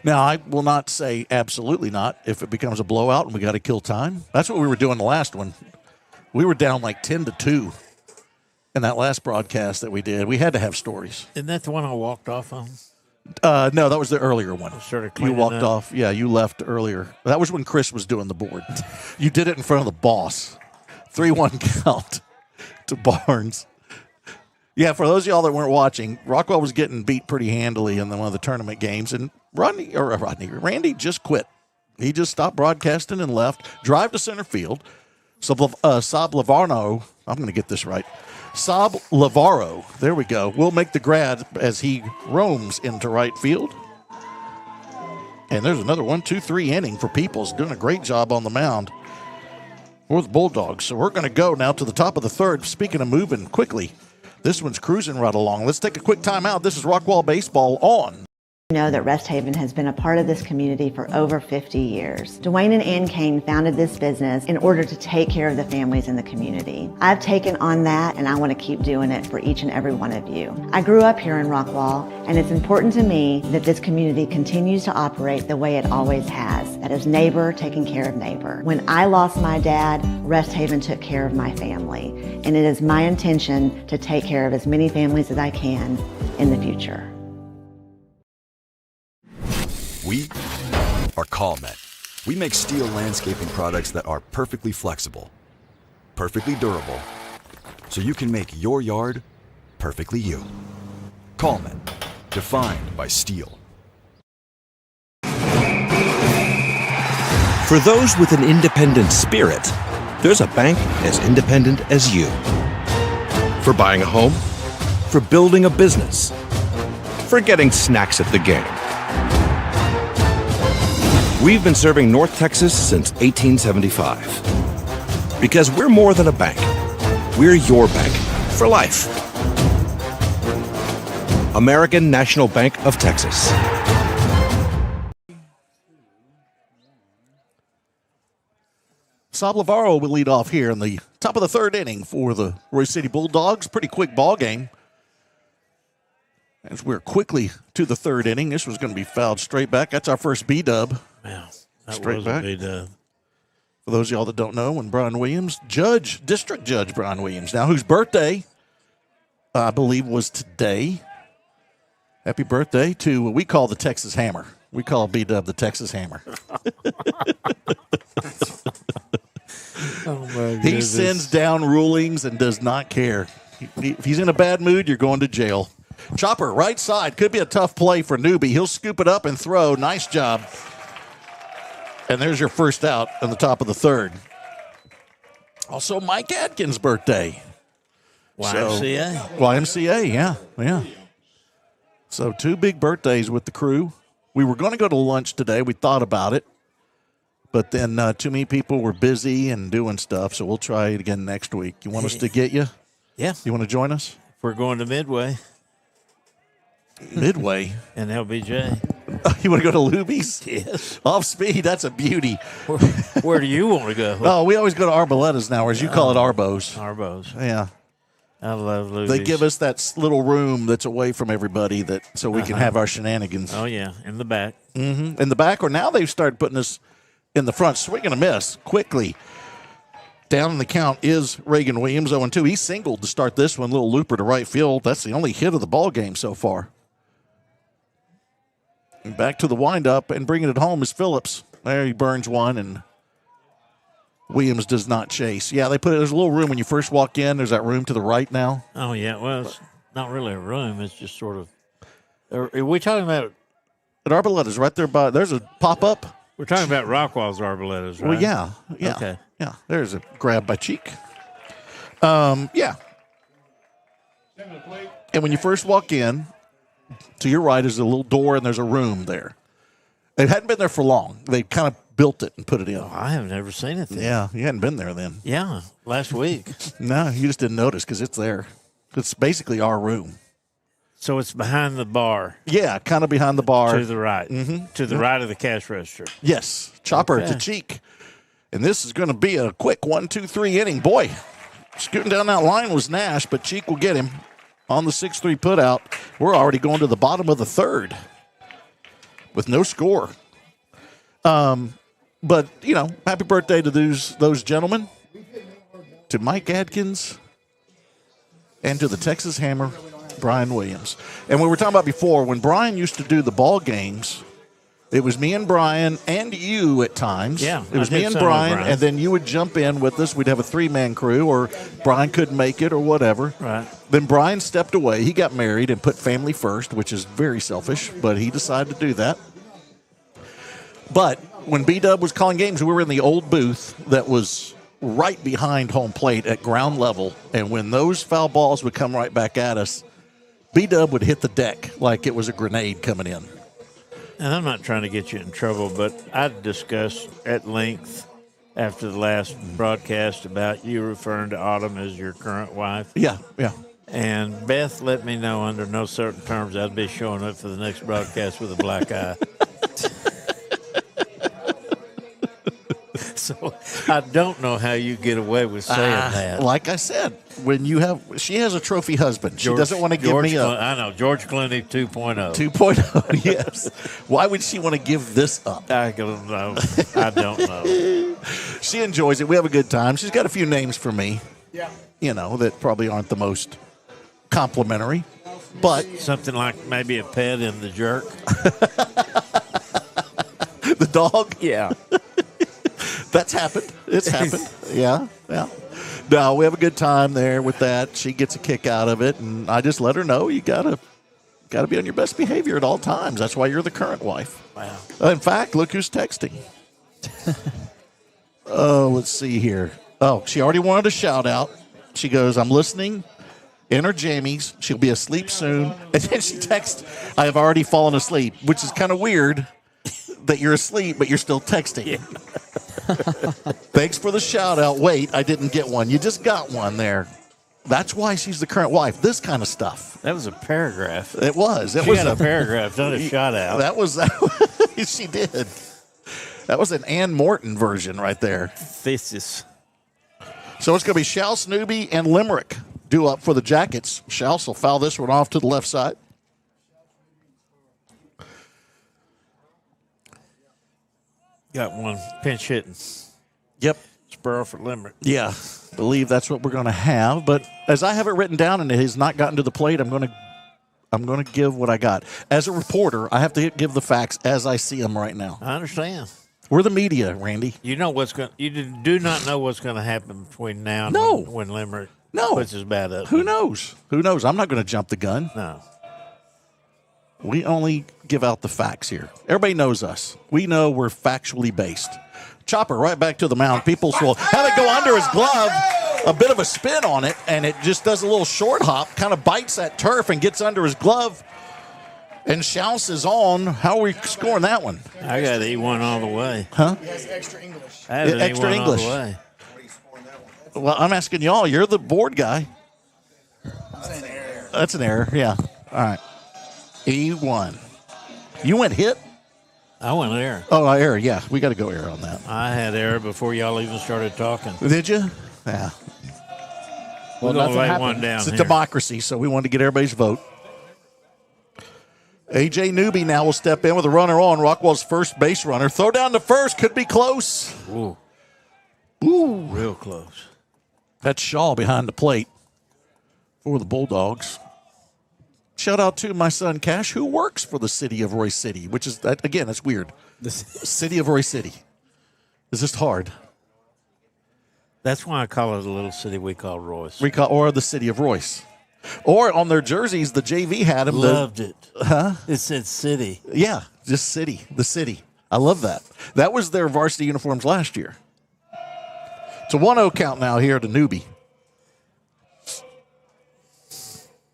Now, I will not say absolutely not if it becomes a blowout and we got to kill time. That's what we were doing the last one. We were down like 10-2 in that last broadcast that we did. We had to have stories. Isn't that the one I walked off on? No, that was the earlier one. Started You cleaning walked up. off. Yeah, you left earlier. That was when Chris was doing the board. You did it in front of the boss. 3-1 count to Barnes. Yeah, for those of y'all that weren't watching, Rockwall was getting beat pretty handily in one of the tournament games, and Randy just quit. He just stopped broadcasting and left. Drive to center field. So Saab Lavarno, I'm going to get this right. Saab Lavaro, there we go, will make the grad as he roams into right field. And there's another 1-2-3 inning for Peoples, doing a great job on the mound for the Bulldogs. So we're going to go now to the top of the third. Speaking of moving quickly, this one's cruising right along. Let's take a quick timeout. This is Rockwall Baseball on. You know that Rest Haven has been a part of this community for over 50 years. Dwayne and Ann Kane founded this business in order to take care of the families in the community. I've taken on that, and I want to keep doing it for each and every one of you. I grew up here in Rockwall, and it's important to me that this community continues to operate the way it always has. That is neighbor taking care of neighbor. When I lost my dad, Rest Haven took care of my family, and it is my intention to take care of as many families as I can in the future. We are CallMet. We make steel landscaping products that are perfectly flexible, perfectly durable, so you can make your yard perfectly you. CallMet, defined by steel. For those with an independent spirit, there's a bank as independent as you. For buying a home, for building a business, for getting snacks at the game. We've been serving North Texas since 1875. Because we're more than a bank. We're your bank for life. American National Bank of Texas. Saab Lavaro will lead off here in the top of the third inning for the Royse City Bulldogs. Pretty quick ball game. As we're quickly to the third inning, this was going to be fouled straight back. That's our first B-dub. Wow, that Straight was back. a B-dub. For those of y'all that don't know, when Brian Williams, District Judge Brian Williams, now whose birthday I believe was today. Happy birthday to what we call the Texas Hammer. We call B-dub the Texas Hammer. Oh my He goodness. sends down rulings and does not care. If he's in a bad mood, you're going to jail. Chopper, right side. Could be a tough play for Newbie. He'll scoop it up and throw. Nice job. And there's your first out on the top of the third. Also, Mike Atkins' birthday. YMCA. YMCA, yeah. So 2 big birthdays with the crew. We were going to go to lunch today. We thought about it. But then too many people were busy and doing stuff, so we'll try it again next week. You want us to get you? Yeah. You want to join us? We're going to Midway Midway. and LBJ. You want to go to Luby's? Yes. Off speed, that's a beauty. Where do you want to go? Oh, we always go to Arboletta's now, or as you call it, Arbo's. Arbo's. Yeah. I love Louis. They give us that little room that's away from everybody so we can have our shenanigans. Oh, yeah, in the back. Mm-hmm. In the back, or now they've started putting us in the front. Swing and a miss quickly. Down in the count is Reagan Williams, 0-2. He singled to start this one, little looper to right field. That's the only hit of the ball game so far. And back to the windup and bringing it home is Phillips. There he burns one, and Williams does not chase. Yeah, there's a little room when you first walk in. There's that room to the right now. Oh, yeah. Well, it's not really a room. It's just sort of. Are we talking about. At Arboletta's right there by. There's a pop-up. We're talking about Rockwall's Arboletas, right? Well, yeah. Okay. Yeah, there's a grab by Cheek. Yeah. And when you first walk in, to your right is a little door, and there's a room there. It hadn't been there for long. They kind of built it and put it in. Oh, I have never seen it then. Yeah, you hadn't been there then. Yeah, last week. No, you just didn't notice because it's there. It's basically our room. So it's behind the bar. Yeah, kind of behind the bar. To the right. Mm-hmm. To the right of the cash register. Yes, chopper Okay. to Cheek. And this is going to be a quick 1-2-3 inning. Boy, scooting down that line was Nash, but Cheek will get him on the 6-3 putout. We're already going to the bottom of the third with no score. But, happy birthday to those gentlemen, to Mike Adkins and to the Texas Hammer, Brian Williams. And we were talking about before, when Brian used to do the ball games, it was me and Brian and you at times. Yeah, it was me and Brian, and then you would jump in with us. We'd have a 3-man crew, or Brian couldn't make it or whatever. Right. Then Brian stepped away. He got married and put family first, which is very selfish, but he decided to do that. But when B-Dub was calling games, we were in the old booth that was right behind home plate at ground level, and when those foul balls would come right back at us, B-Dub would hit the deck like it was a grenade coming in. And I'm not trying to get you in trouble, but I discussed at length after the last broadcast about you referring to Autumn as your current wife. Yeah. And Beth let me know under no certain terms I'd be showing up for the next broadcast with a black eye. So I don't know how you get away with saying that. Like I said, she has a trophy husband. She doesn't want to give me up. I know, George Clooney 2.0. 2.0, yes. Why would she want to give this up? I don't know. I don't know. She enjoys it. We have a good time. She's got a few names for me. Yeah. That probably aren't the most complimentary. But something like maybe a pet in the jerk. The dog? Yeah. That's happened. It's happened. Yeah. No, we have a good time there with that. She gets a kick out of it, and I just let her know you gotta be on your best behavior at all times. That's why you're the current wife. Wow. In fact, look who's texting. Oh, let's see here. Oh, she already wanted a shout out. She goes, "I'm listening in her jammies. She'll be asleep soon." And then she texts, "I have already fallen asleep," which is kind of weird that you're asleep, but you're still texting. Yeah. Thanks for the shout out. Wait, I didn't get one. You just got one there. That's why she's the current wife. This kind of stuff. That was a paragraph. It was. She got a paragraph, not a shout out. That was she did. That was an Ann Morton version right there. Thesis. So it's going to be Shalce, Newby, and Limerick due up for the Jackets. Shalce will foul this one off to the left side. Got one pinch hitting. Yep. Spur for Limerick. Yeah, believe that's what we're going to have. But as I have it written down and it has not gotten to the plate, I'm going to give what I got. As a reporter, I have to give the facts as I see them right now. I understand. We're the media, Randy. You know you do not know what's going to happen between now and when Limerick puts his bat up. Who knows? I'm not going to jump the gun. No. We only give out the facts here. Everybody knows us. We know we're factually based. Chopper right back to the mound. People will have it go under his glove, a bit of a spin on it, and it just does a little short hop, kind of bites that turf and gets under his glove. And Shalce is on. How are we scoring that one? I got E1 all the way. Huh? He has extra English. I had an extra E1 English. all the way. Well, I'm asking y'all. You're the board guy. That's an error. That's an error, yeah. All right. E1. You went hit? I went error. Oh, error, yeah. We got to go error on that. I had error before y'all even started talking. Did you? Yeah. We're going to lay one down It's a here. democracy, so we wanted to get everybody's vote. A.J. Newby now will step in with a runner on. Rockwall's first base runner. Throw down to first. Could be close. Ooh. Real close. That's Shaw behind the plate for the Bulldogs. Shout out to my son Cash, who works for the city of Royse City, which is, again, that's weird. The city of Royse City. It's just hard. That's why I call it a little city we call Royce. Or the city of Royce. Or on their jerseys, the JV had them. Loved it. Huh? It said city. Yeah, just city. The city. I love that. That was their varsity uniforms last year. It's a 1-0 count now here to Newby.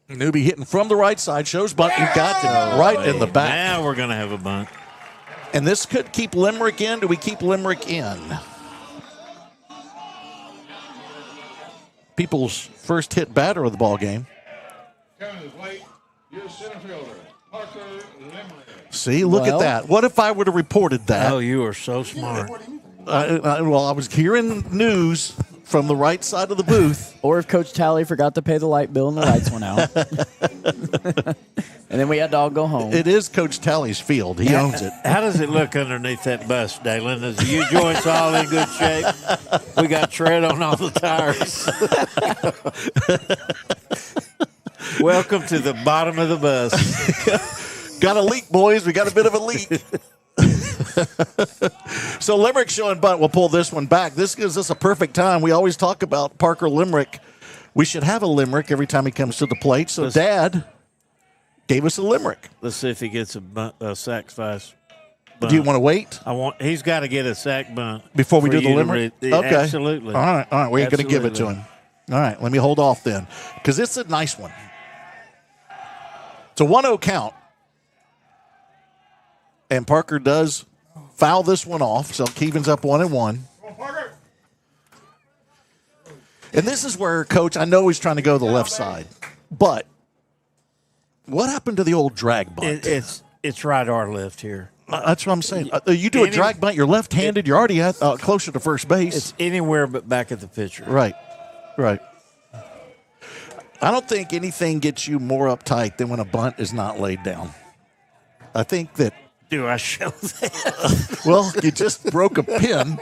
Newby hitting from the right side. Shows bunt. He got it right in the back. Now we're going to have a bunt. And this could keep Limerick in. Do we keep Limerick in? People's first hit batter of the ball game. See, look at that. What if I would have reported that? Oh, you are so smart. Well, I was hearing news from the right side of the booth. Or if Coach Talley forgot to pay the light bill and the lights went out. And then we had to all go home. It is Coach Talley's field. He owns it. How does it look underneath that bus, Dalen? Is the U-joints all in good shape? We got tread on all the tires. Welcome to the bottom of the bus. Got a leak, boys. We got a bit of a leak. So Limerick showing bunt. We'll pull this one back. This gives us a perfect time. We always talk about Parker Limerick. We should have a Limerick every time he comes to the plate. So Dad gave us a Limerick. Let's see if he gets a sacrifice. Do you want to wait? He's got to get a sack bunt before we do the Limerick. Okay, absolutely. All right. We ain't going to give it to him. All right, let me hold off then, because it's a nice one. It's a 1-0 count, and Parker does foul this one off, so Keevan's up 1-1. And this is where, Coach, I know he's trying to go to the left side, but what happened to the old drag bunt? It's right or left here. That's what I'm saying. You do a drag bunt, you're left-handed, you're already at closer to first base. It's anywhere but back at the pitcher. Right. I don't think anything gets you more uptight than when a bunt is not laid down. I think that. Do I show that? Well, you just broke a pin.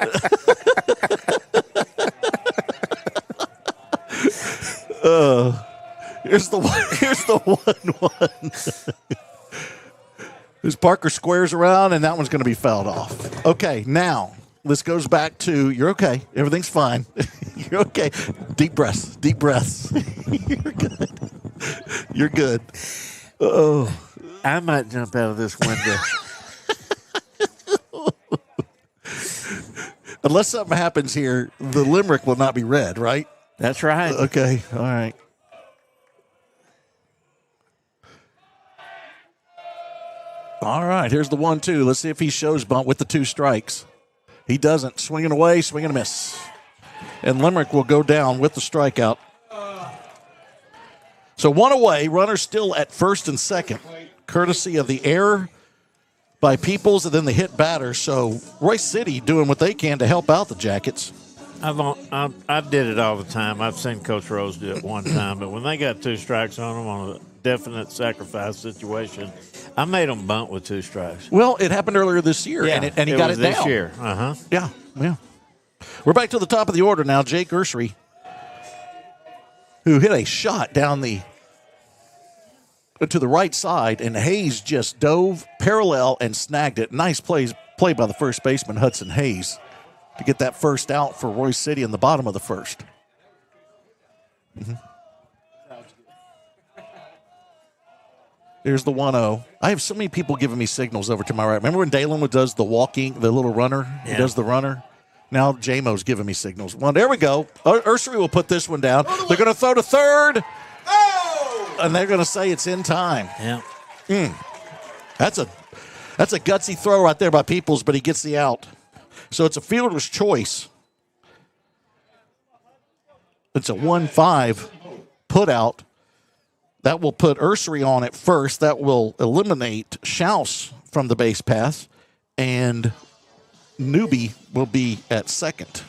Here's the 1-1. This Parker squares around, and that one's going to be fouled off. Okay, now this goes back to you're okay. Everything's fine. You're okay. Deep breaths. You're good. Oh, I might jump out of this window. Unless something happens here, the Limerick will not be read, right? That's right. Okay, all right. All right, here's the 1-2. Let's see if he shows bunt with the 2 strikes. He doesn't. Swinging away, swing and a miss. And Limerick will go down with the strikeout. So 1 away, runner still at first and second, courtesy of the error by Peoples and then the hit batter. So Royse City doing what they can to help out the Jackets. I did it all the time. I've seen Coach Rose do it one time, but when they got 2 strikes on them on a definite sacrifice situation, I made them bunt with 2 strikes. Well, it happened earlier this year, and he got it down. This year. Uh-huh. Yeah. We're back to the top of the order now. Jake Ursary, who hit a shot down to the right side, and Hayes just dove parallel and snagged it. Nice play by the first baseman, Hudson Hayes, to get that first out for Royse City in the bottom of the first. Mm-hmm. Here's the 1-0. I have so many people giving me signals over to my right. Remember when Dalen does the walking, the little runner? Yeah. He does the runner. Now J-Mo's giving me signals. Well, there we go. Ursary will put this one down. They're going to throw to third. Oh! And they're going to say it's in time. Yeah. That's a gutsy throw right there by Peoples, but he gets the out. So it's a fielder's choice. It's a 1-5 put out. That will put Ursary on at first. That will eliminate Schaus from the base path. And Newby will be at second.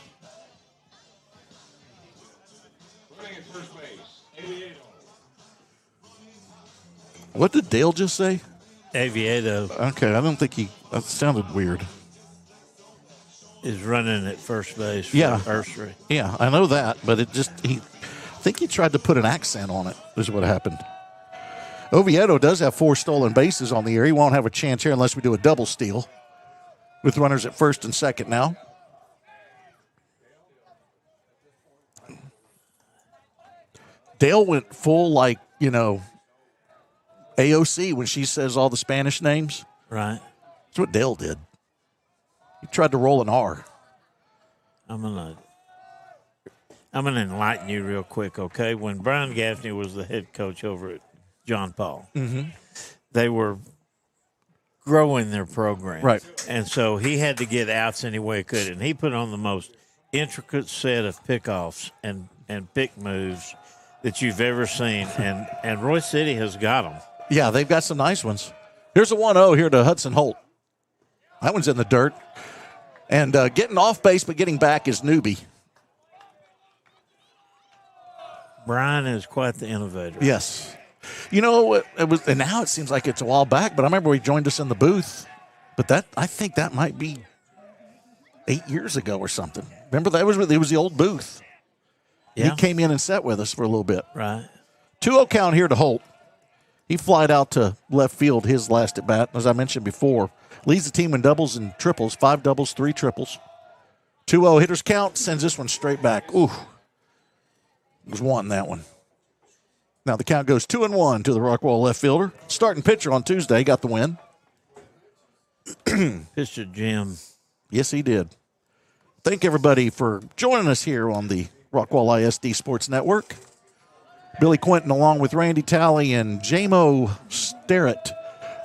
What did Dale just say? Aviedo. Okay, I don't think that sounded weird. Is running at first base for Ursary. Yeah, I know that, but I think he tried to put an accent on it, is what happened. Oviedo does have 4 stolen bases on the year. He won't have a chance here unless we do a double steal with runners at first and second now. Dale went full AOC when she says all the Spanish names. Right. That's what Dale did. He tried to roll an R. I'm gonna enlighten you real quick, okay? When Brian Gaffney was the head coach over at John Paul, they were growing their program. Right. And so he had to get outs any way he could. And he put on the most intricate set of pickoffs and pick moves that you've ever seen. And Royse City has got them. Yeah, they've got some nice ones. Here's a 1-0 here to Hudson Holt. That one's in the dirt. And getting off base but getting back is Newby. Brian is quite the innovator. Yes. You know, it was, and now it seems like it's a while back, but I remember he joined us in the booth. But I think that might be 8 years ago or something. Remember, it was the old booth. Yeah. He came in and sat with us for a little bit. Right. 2-0 count here to Holt. He flied out to left field his last at bat, as I mentioned before. Leads the team in doubles and triples, 5 doubles, 3 triples. 2-0 hitters count, sends this one straight back. Ooh, was wanting that one. Now the count goes 2-1 to the Rockwall left fielder. Starting pitcher on Tuesday got the win. Pitcher Jim. Yes, he did. Thank everybody for joining us here on the Rockwall ISD Sports Network. Billy Quinton along with Randy Talley and Jamo Starrett,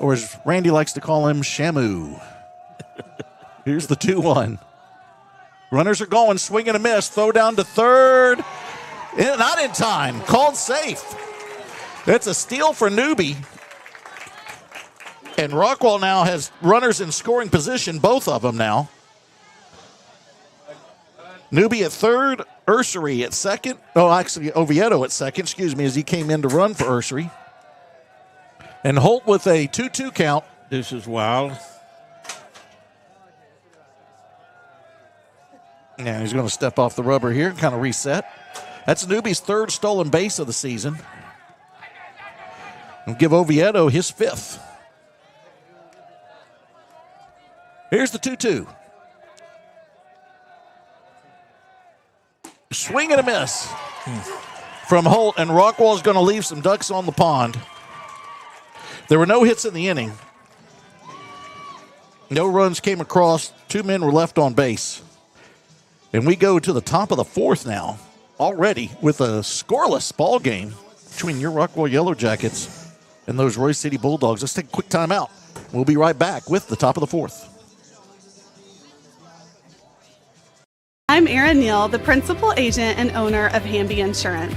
or as Randy likes to call him, Shamu. Here's the 2-1. Runners are going, swing and a miss, throw down to third. Not in time, called safe. It's a steal for Newby. And Rockwall now has runners in scoring position, both of them now. Newby at third, Ursery at second. Oh, actually, Oviedo at second, excuse me, as he came in to run for Ursery. And Holt with a 2-2 count. This is wild. Yeah, he's going to step off the rubber here and kind of reset. That's Newby's third stolen base of the season. And give Oviedo his 5th. Here's the 2-2. Swing and a miss from Holt, and Rockwall's going to leave some ducks on the pond. There were no hits in the inning. No runs came across. 2 men were left on base. And we go to the top of the 4th now, already with a scoreless ball game between your Rockwall Yellowjackets and those Royse City Bulldogs. Let's take a quick timeout. We'll be right back with the top of the 4th. I'm Erin Neal, the principal agent and owner of Hamby Insurance.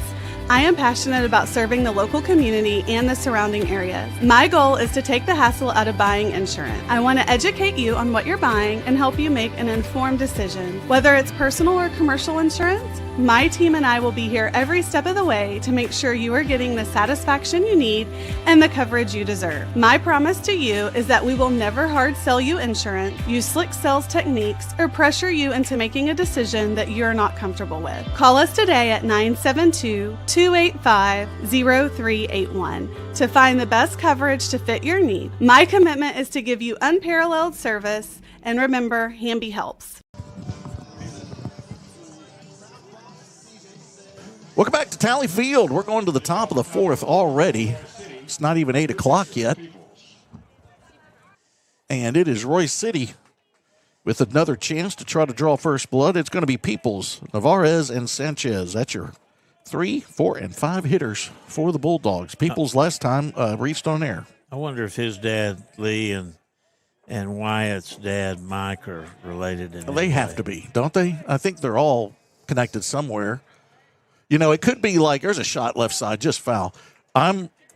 I am passionate about serving the local community and the surrounding areas. My goal is to take the hassle out of buying insurance. I want to educate you on what you're buying and help you make an informed decision. Whether it's personal or commercial insurance, my team and I will be here every step of the way to make sure you are getting the satisfaction you need and the coverage you deserve. My promise to you is that we will never hard sell you insurance, use slick sales techniques, or pressure you into making a decision that you're not comfortable with. Call us today at 972-285-0381 to find the best coverage to fit your need. My commitment is to give you unparalleled service, and remember, Hamby helps. Welcome back to Tally Field. We're going to the top of the 4th already. It's not even 8 o'clock yet. And it is Royse City with another chance to try to draw first blood. It's going to be Peoples, Navarez, and Sanchez. That's your 3, 4, and 5 hitters for the Bulldogs. Peoples last time reached on air. I wonder if his dad, Lee, and Wyatt's dad, Mike, are related in They have to be, don't they? I think they're all connected somewhere. You know, it could be like, there's a shot left side, just foul.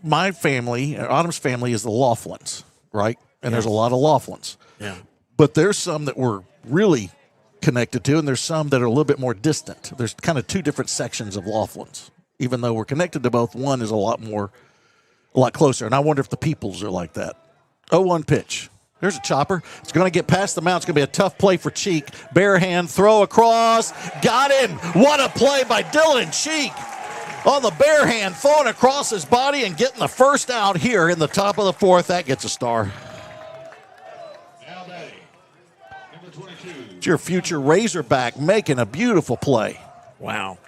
My family, Autumn's family is the Laughlins, right? And there's a lot of Laughlins. Yeah. But there's some that we're really connected to, and there's some that are a little bit more distant. There's kind of 2 different sections of Laughlins. Even though we're connected to both, one is a lot closer. And I wonder if the Peoples are like that. 0-1 pitch. There's a chopper. It's going to get past the mound. It's going to be a tough play for Cheek. Bare hand, throw across. Got him. What a play by Dylan Cheek. On the bare hand, throwing across his body and getting the first out here in the top of the 4th. That gets a star. It's your future Razorback making a beautiful play. Wow.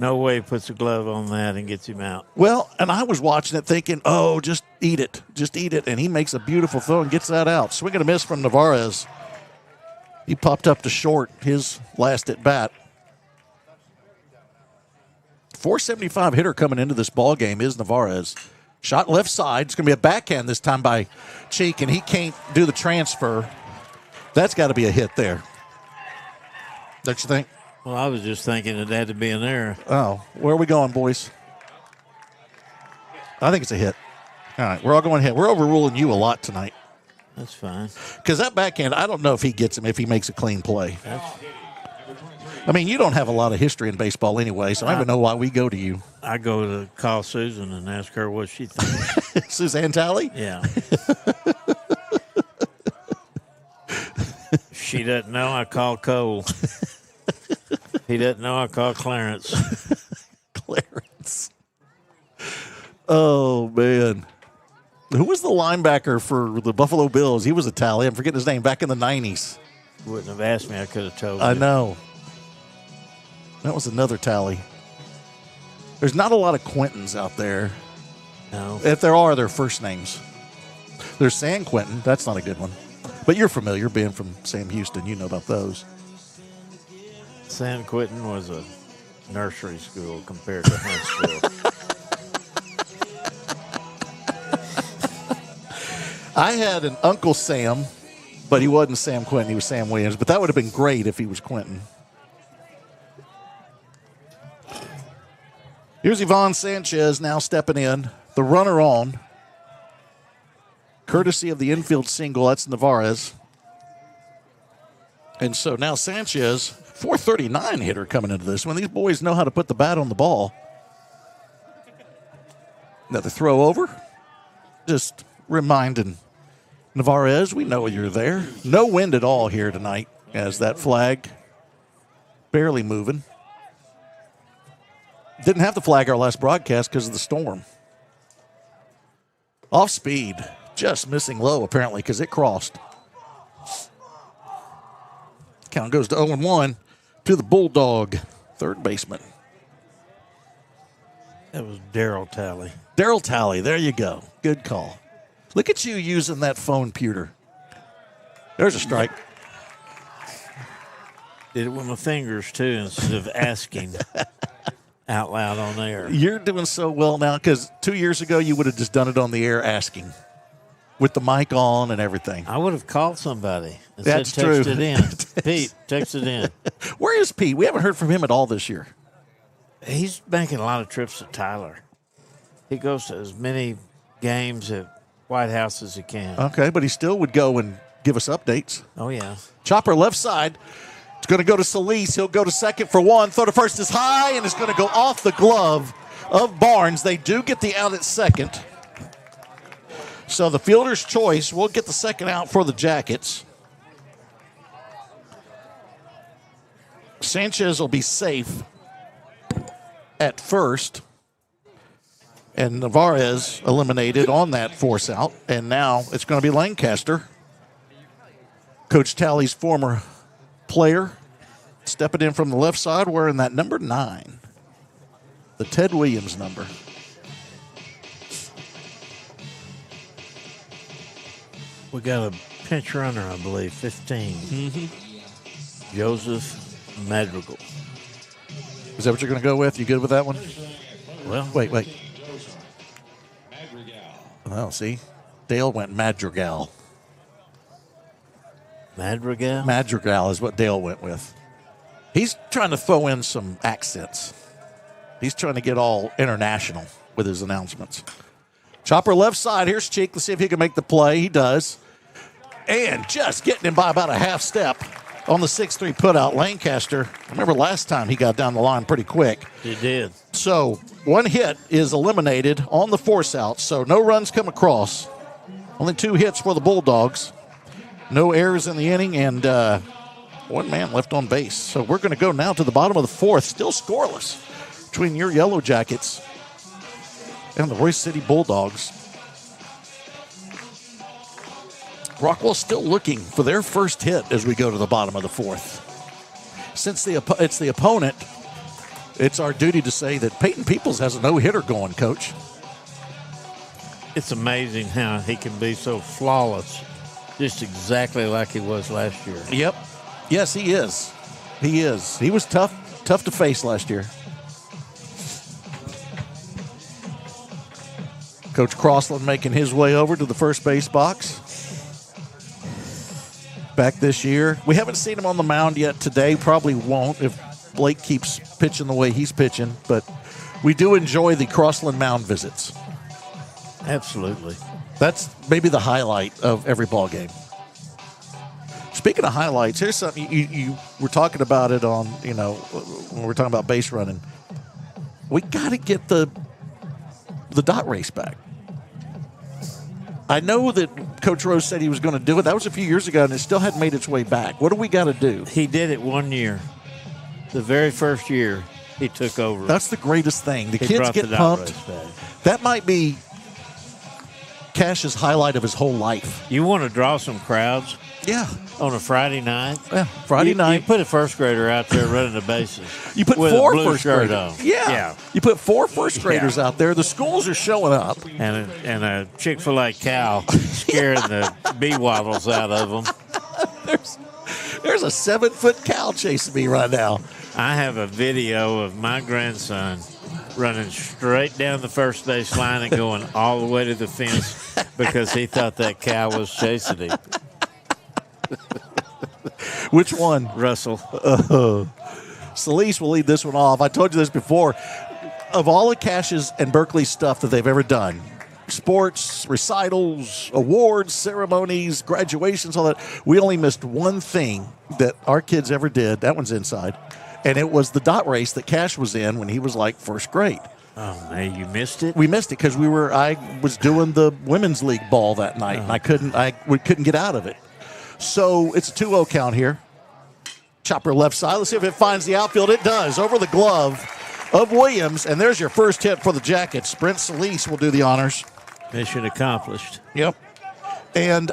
No way he puts a glove on that and gets him out. Well, and I was watching it thinking, oh, just eat it. Just eat it. And he makes a beautiful throw and gets that out. Swing and a miss from Navarez. He popped up to short his last at bat. 475 hitter coming into this ball game is Navarez. Shot left side. It's going to be a backhand this time by Cheek, and he can't do the transfer. That's got to be a hit there. Don't you think? Well, I was just thinking it had to be an error. Oh, where are we going, boys? I think it's a hit. All right, we're all going hit. We're overruling you a lot tonight. That's fine. Because that backhand, I don't know if he gets him if he makes a clean play. I mean, you don't have a lot of history in baseball anyway, so I don't even know why we go to you. I go to call Susan and ask her what she thinks. Suzanne Talley? Yeah. If she doesn't know, I call Cole. He doesn't know I call Clarence. Clarence. Oh, man. Who was the linebacker for the Buffalo Bills? He was a tally. I'm forgetting his name. Back in the 90s. Wouldn't have asked me. I could have told you. I know. That was another tally. There's not a lot of Quintons out there. No. If there are, they're first names. There's San Quentin. That's not a good one. But you're familiar, being from Sam Houston. You know about those. San Quentin was a nursery school compared to Huntsville. I had an Uncle Sam, but he wasn't Sam Quentin. He was Sam Williams. But that would have been great if he was Quentin. Here's Yvonne Sanchez now stepping in. The runner on. Courtesy of the infield single. That's Navarez. And so now Sanchez, 439 hitter coming into this one. These boys know how to put the bat on the ball. Another throw over. Just reminding Navarez, we know you're there. No wind at all here tonight as that flag barely moving. Didn't have the flag our last broadcast because of the storm. Off speed. Just missing low apparently because it crossed. Count goes to 0-1 to the Bulldog, third baseman. That was Daryl Talley. Daryl Talley, there you go. Good call. Look at you using that phone pewter. There's a strike. Did it with my fingers, too, instead of asking out loud on air. You're doing so well now because 2 years ago you would have just done it on the air asking with the mic on and everything. I would have called somebody and That's said, text true. it in. Pete, text it in. Where is Pete? We haven't heard from him at all this year. He's making a lot of trips to Tyler. He goes to as many games at White House as he can. Okay, but he still would go and give us updates. Oh, yeah. Chopper left side. It's going to go to Solis. He'll go to second for one. Throw to first is high, and it's going to go off the glove of Barnes. They do get the out at second. So the fielder's choice will get the second out for the Jackets. Sanchez will be safe at first. And Navarez eliminated on that force out. And now it's going to be Lancaster. Coach Talley's former player stepping in from the left side wearing that number 9. The Ted Williams number. We got a pinch runner, I believe, 15. Mm-hmm. Joseph Madrigal. Is that what you're going to go with? You good with that one? Well, Wait. Oh, see? Dale went Madrigal. Madrigal? Madrigal is what Dale went with. He's trying to throw in some accents. He's trying to get all international with his announcements. Chopper left side. Here's Cheek. Let's see if he can make the play. He does. And just getting him by about a half step on the 6-3 putout. Lancaster, remember last time he got down the line pretty quick. He did. So one hit is eliminated on the force out. So no runs come across. Only 2 hits for the Bulldogs. No errors in the inning and one man left on base. So we're going to go now to the bottom of the fourth. Still scoreless between your Yellowjackets and the Royse City Bulldogs. Rockwall still looking for their first hit as we go to the bottom of the fourth. Since it's the opponent, it's our duty to say that Peyton Peoples has a no-hitter going, Coach. It's amazing how he can be so flawless, just exactly like he was last year. Yep. Yes, he is. He is. He was tough to face last year. Coach Crossland making his way over to the first base box. Back this year. We haven't seen him on the mound yet today. Probably won't if Blake keeps pitching the way he's pitching. But we do enjoy the Crossland mound visits. Absolutely. That's maybe the highlight of every ball game. Speaking of highlights, here's something you were talking about it on, when we're talking about base running. We got to get the dot race back. I know that Coach Rose said he was going to do it. That was a few years ago, and it still hadn't made its way back. What do we got to do? He did it one year. The very first year he took over. That's the greatest thing. The He kids brought get the pumped. race back. That might be Cash's highlight of his whole life. You want to draw some crowds? Yeah. On a Friday night? Yeah, Friday night. You put a first grader out there running the bases. You put with four a blue first shirt graders. on. Yeah. You put 4 first graders out there. The schools are showing up. And a Chick-fil-A cow scaring the bee waddles out of them. There's a 7-foot cow chasing me right now. I have a video of my grandson running straight down the first base line and going all the way to the fence because he thought that cow was chasing him. Which one? Russell. Celeste will lead this one off. I told you this before. Of all of Cash's and Berkeley's stuff that they've ever done, sports, recitals, awards, ceremonies, graduations, all that, we only missed one thing that our kids ever did. That one's inside. And it was the dot race that Cash was in when he was like first grade. Oh, man, you missed it? We missed it because I was doing the women's league ball that night, and we couldn't get out of it. So it's a 2-0 count here. Chopper left side. Let's see if it finds the outfield. It does. Over the glove of Williams, and there's your first hit for the Jackets. Brent Solis will do the honors. Mission accomplished. Yep. And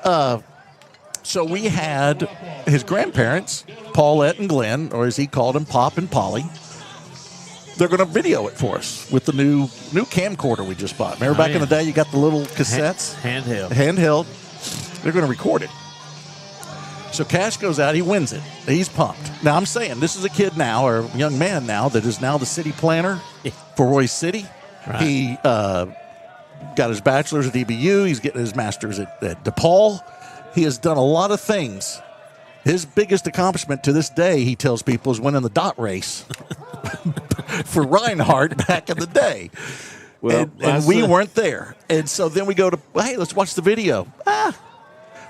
so we had his grandparents, Paulette and Glenn, or as he called them, Pop and Polly. They're going to video it for us with the new camcorder we just bought. Remember back in the day, you got the little cassettes? Handheld. They're going to record it. So Cash goes out, he wins it. He's pumped. Now I'm saying this is a kid now, or a young man now, that is now the city planner for Royse City. Right. He got his bachelor's at EBU. He's getting his master's at DePaul. He has done a lot of things. His biggest accomplishment to this day, he tells people, is winning the dot race for Reinhardt back in the day. Well, and we weren't there. And so then we go to, hey, let's watch the video.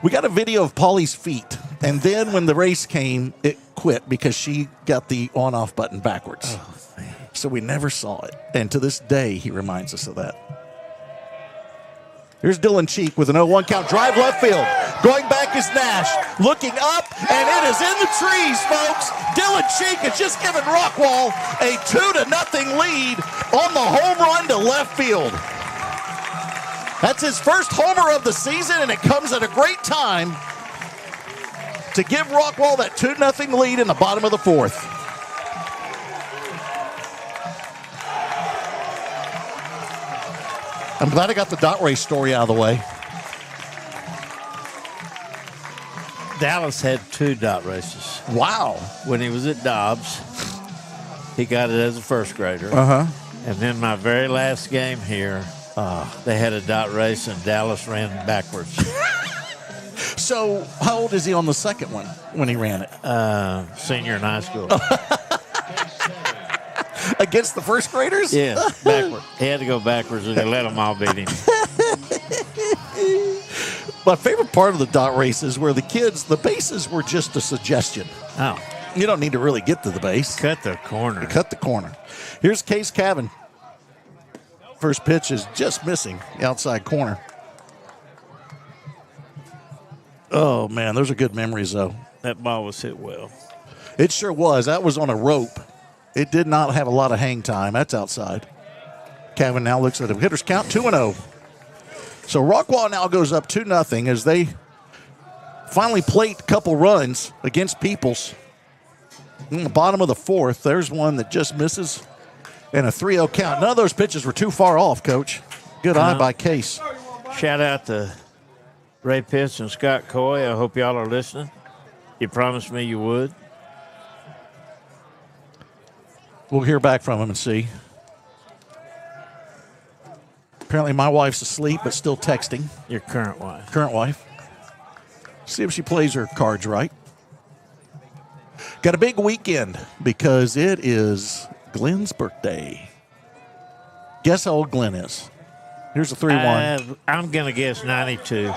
We got a video of Polly's feet. And then when the race came, it quit because she got the on-off button backwards. So we never saw it. And to this day, he reminds us of that. Here's Dylan Cheek with an 0-1 count. Drive left field. Going back is Nash. Looking up, and it is in the trees, folks. Dylan Cheek has just given Rockwall a 2-0 lead on the home run to left field. That's his first homer of the season, and it comes at a great time to give Rockwall that 2-0 lead in the bottom of the fourth. I'm glad I got the dot race story out of the way. Dallas had 2 dot races. Wow. When he was at Dobbs, he got it as a first grader. Uh-huh. And then my very last game here, they had a dot race, and Dallas ran backwards. So how old is he on the second one when he ran it? Senior in high school. Against the first graders? Yeah, backward. He had to go backwards, and they let them all beat him. My favorite part of the dot race is where the bases were just a suggestion. Oh. You don't need to really get to the base. Cut the corner. Cut the corner. Here's Case Cavan. First pitch is just missing the outside corner. Oh, man, those are good memories, though. That ball was hit well. It sure was. That was on a rope. It did not have a lot of hang time. That's outside. Cavan now looks at a hitter's count, 2-0. So Rockwall now goes up 2-0 as they finally plate a couple runs against Peoples. In the bottom of the fourth, there's one that just misses, and a 3-0 count. None of those pitches were too far off, Coach. Good eye by Case. Shout out to Ray Pitts and Scott Coy. I hope y'all are listening. You promised me you would. We'll hear back from him and see. Apparently my wife's asleep but still texting. Your current wife. Current wife. See if she plays her cards right. Got a big weekend because it is Glenn's birthday. Guess how old Glenn is. Here's a 3-1. I'm going to guess 92.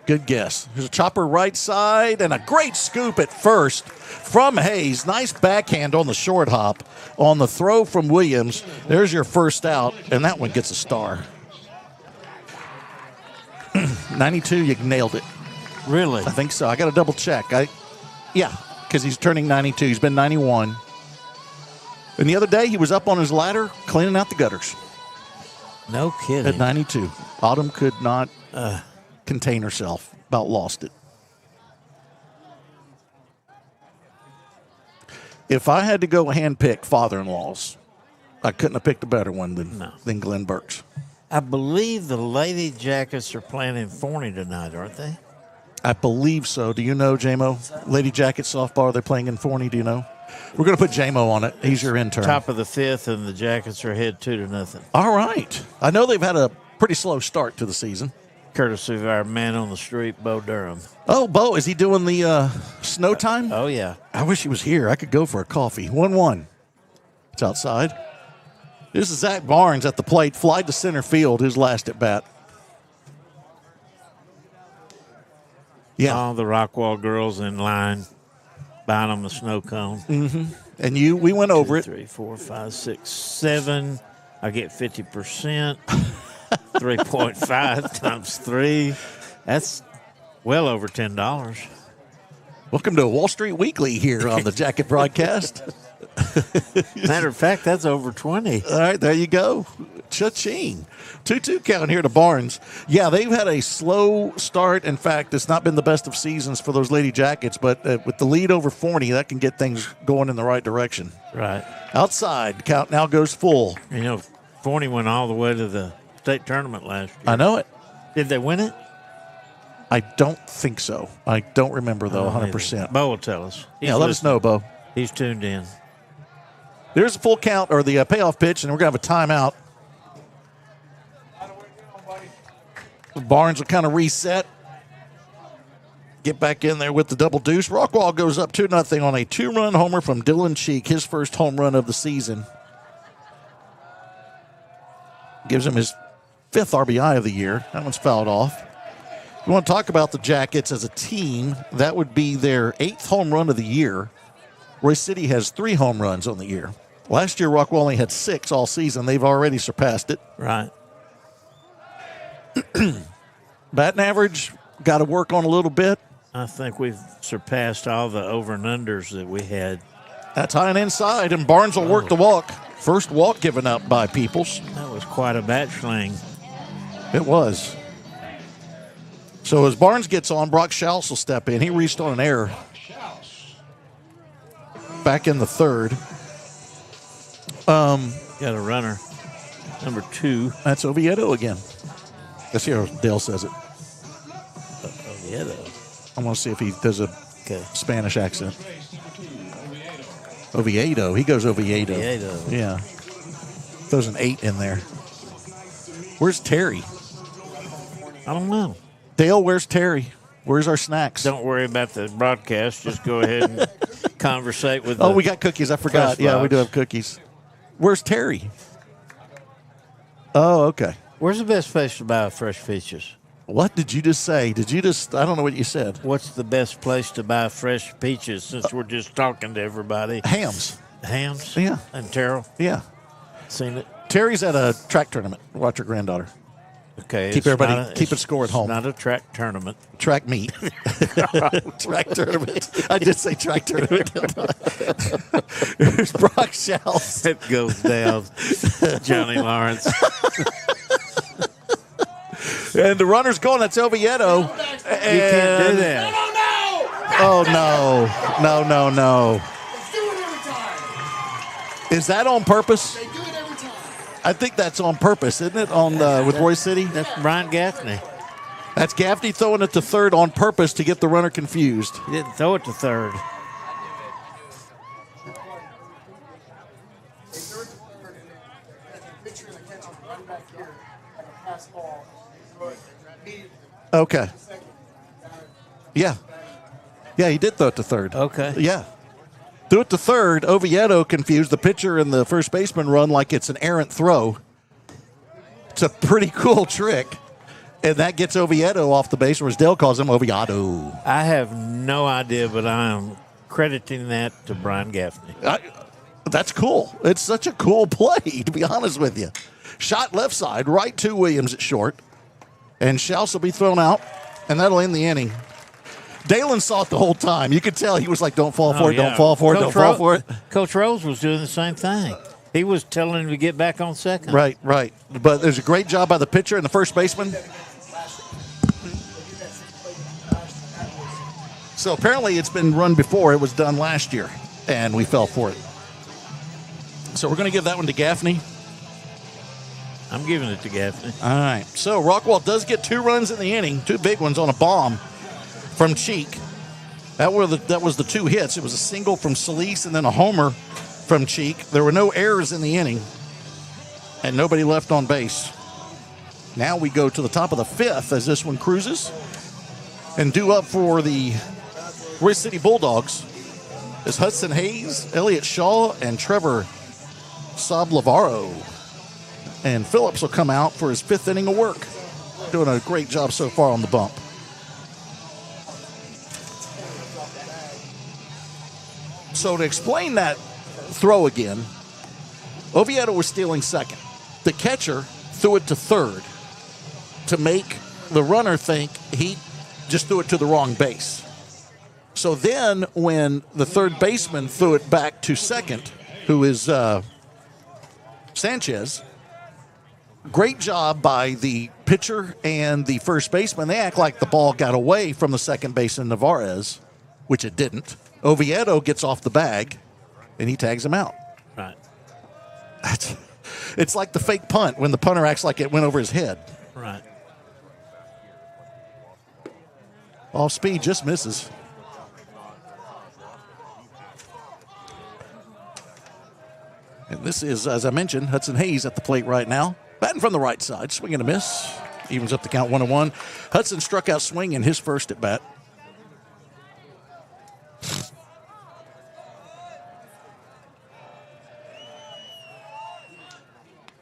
Good guess. There's a chopper right side and a great scoop at first from Hayes. Nice backhand on the short hop on the throw from Williams. There's your first out, and that one gets a star. 92, you nailed it. Really? I think so. I got to double check. Yeah, because he's turning 92. He's been 91. And the other day, he was up on his ladder cleaning out the gutters. No kidding. At 92. Autumn could not contain herself. About lost it. If I had to go handpick father-in-laws, I couldn't have picked a better one than Glenn Burks. I believe the Lady Jackets are playing in Forney tonight, aren't they? I believe so. Do you know, J-Mo? Lady Jackets softball, they're playing in Forney. Do you know? We're going to put J-Mo on it. He's your intern. Top of the fifth, and the Jackets are ahead 2-0. All right. I know they've had a pretty slow start to the season. Courtesy of our man on the street, Bo Durham. Oh, Bo, is he doing the snow time? Oh, yeah. I wish he was here. I could go for a coffee. 1-1. It's outside. This is Zach Barnes at the plate. Fly to center field, his last at bat. Yeah. All the Rockwall girls in line buying them a snow cone. Mm-hmm. And we went over 2, 3, 4, 5, 6, 7. I get 50%. 3.5 times 3. That's well over $10. Welcome to Wall Street Weekly here on the Jacket broadcast. Matter of fact, that's over 20. All right, there you go. Cha-ching. 2-2 count here to Barnes. Yeah, they've had a slow start. In fact, it's not been the best of seasons for those Lady Jackets, but with the lead over Forney, that can get things going in the right direction. Right. Outside, count now goes full. You know, Forney went all the way to the state tournament last year. I know it. Did they win it? I don't think so. I don't remember, though, 100%. Bo will tell us. Let us know, Bo. He's tuned in. There's a full count, or the payoff pitch, and we're going to have a timeout. Barnes will kind of reset. Get back in there with the double deuce. Rockwall goes up 2-0 on a 2-run homer from Dylan Cheek, his first home run of the season. Gives him his 5th RBI of the year. That one's fouled off. You want to talk about the Jackets as a team, that would be their 8th home run of the year. Royse City has 3 home runs on the year. Last year, Rockwall only had 6 all season. They've already surpassed it. Right. Batting average, got to work on a little bit. I think we've surpassed all the over and unders that we had. That's high and inside, and Barnes will work the walk. First walk given up by Peoples. That was quite a bat sling. It was. So as Barnes gets on, Brock Schaus will step in. He reached on an error. Back in the third. Got a runner. Number 2. That's Oviedo again. Let's hear how Dale says it. Oviedo. I want to see if he does a Spanish accent. Oviedo. He goes Oviedo. Yeah. Throws an 8 in there. Where's Terry? I don't know. Dale, where's Terry? Where's our snacks? Don't worry about the broadcast. Just go ahead and conversate with we got cookies. I forgot. Yeah, we do have cookies. Where's Terry? Oh, okay. Where's the best place to buy fresh peaches? What did you just say? I don't know what you said. What's the best place to buy fresh peaches since we're just talking to everybody? Hams. Hams? Yeah. And Terrell? Yeah. Seen it? Terry's at a track tournament. Watch her granddaughter. Okay. Keep it score at home. It's not a track tournament. Track meet. Track tournament. I did say track tournament. Here's Brock Schaus. It goes down. Johnny Lawrence. And the runner's going. That's Oviedo. You can't do that. Oh, no. No. Is that on purpose? I think that's on purpose, isn't it, with Royse City? That's Brian Gaffney. That's Gaffney throwing it to third on purpose to get the runner confused. He didn't throw it to third. Okay. Yeah. Yeah, he did throw it to third. Okay. Yeah. Threw it to third. Oviedo confused. The pitcher and the first baseman run like it's an errant throw. It's a pretty cool trick. And that gets Oviedo off the base, or as Dale calls him, Oviedo. I have no idea, but I am crediting that to Brian Gaffney. That's cool. It's such a cool play, to be honest with you. Shot left side, right to Williams at short. And Schaus will be thrown out, and that'll end the inning. Dalen saw it the whole time. You could tell he was like, don't fall for it, don't fall for it, don't fall for it. Coach Rose was doing the same thing. He was telling him to get back on second. Right. But there's a great job by the pitcher and the first baseman. So apparently it's been run before. It was done last year, and we fell for it. So we're going to give that one to Gaffney. I'm giving it to Gaffney. All right. So Rockwall does get 2 runs in the inning, 2 big ones on a bomb from Cheek. That was the 2 hits. It was a single from Solis and then a homer from Cheek. There were no errors in the inning, and nobody left on base. Now we go to the top of the 5th as this one cruises. And due up for the Royse City Bulldogs is Hudson Hayes, Elliott Shaw, and Trevor Sablavaro. And Phillips will come out for his 5th inning of work. Doing a great job so far on the bump. So to explain that throw again, Oviedo was stealing second. The catcher threw it to third to make the runner think he just threw it to the wrong base. So then when the third baseman threw it back to second, who is Sanchez, great job by the pitcher and the first baseman. They act like the ball got away from the second baseman, Navarez, which it didn't. Oviedo gets off the bag, and he tags him out. Right. It's like the fake punt when the punter acts like it went over his head. Right. Off speed, just misses. And this is, as I mentioned, Hudson Hayes at the plate right now. Batting from the right side, swing and a miss. Evens up the count 1-1. Hudson struck out swinging his first at bat.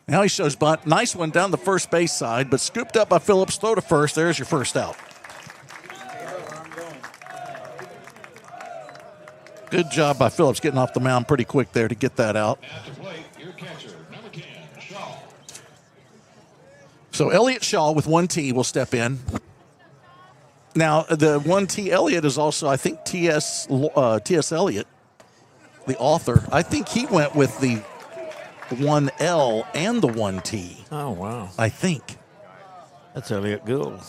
Now he shows bunt. Nice one down the first base side, but scooped up by Phillips. Throw to first. There's your first out. Good job by Phillips getting off the mound pretty quick there to get that out. So Elliott Shaw with 1T will step in. Now, the 1T Elliott is also, I think, T.S. Eliot, the author. I think he went with the 1L and the 1T. Oh, wow. I think. That's Elliott Gould.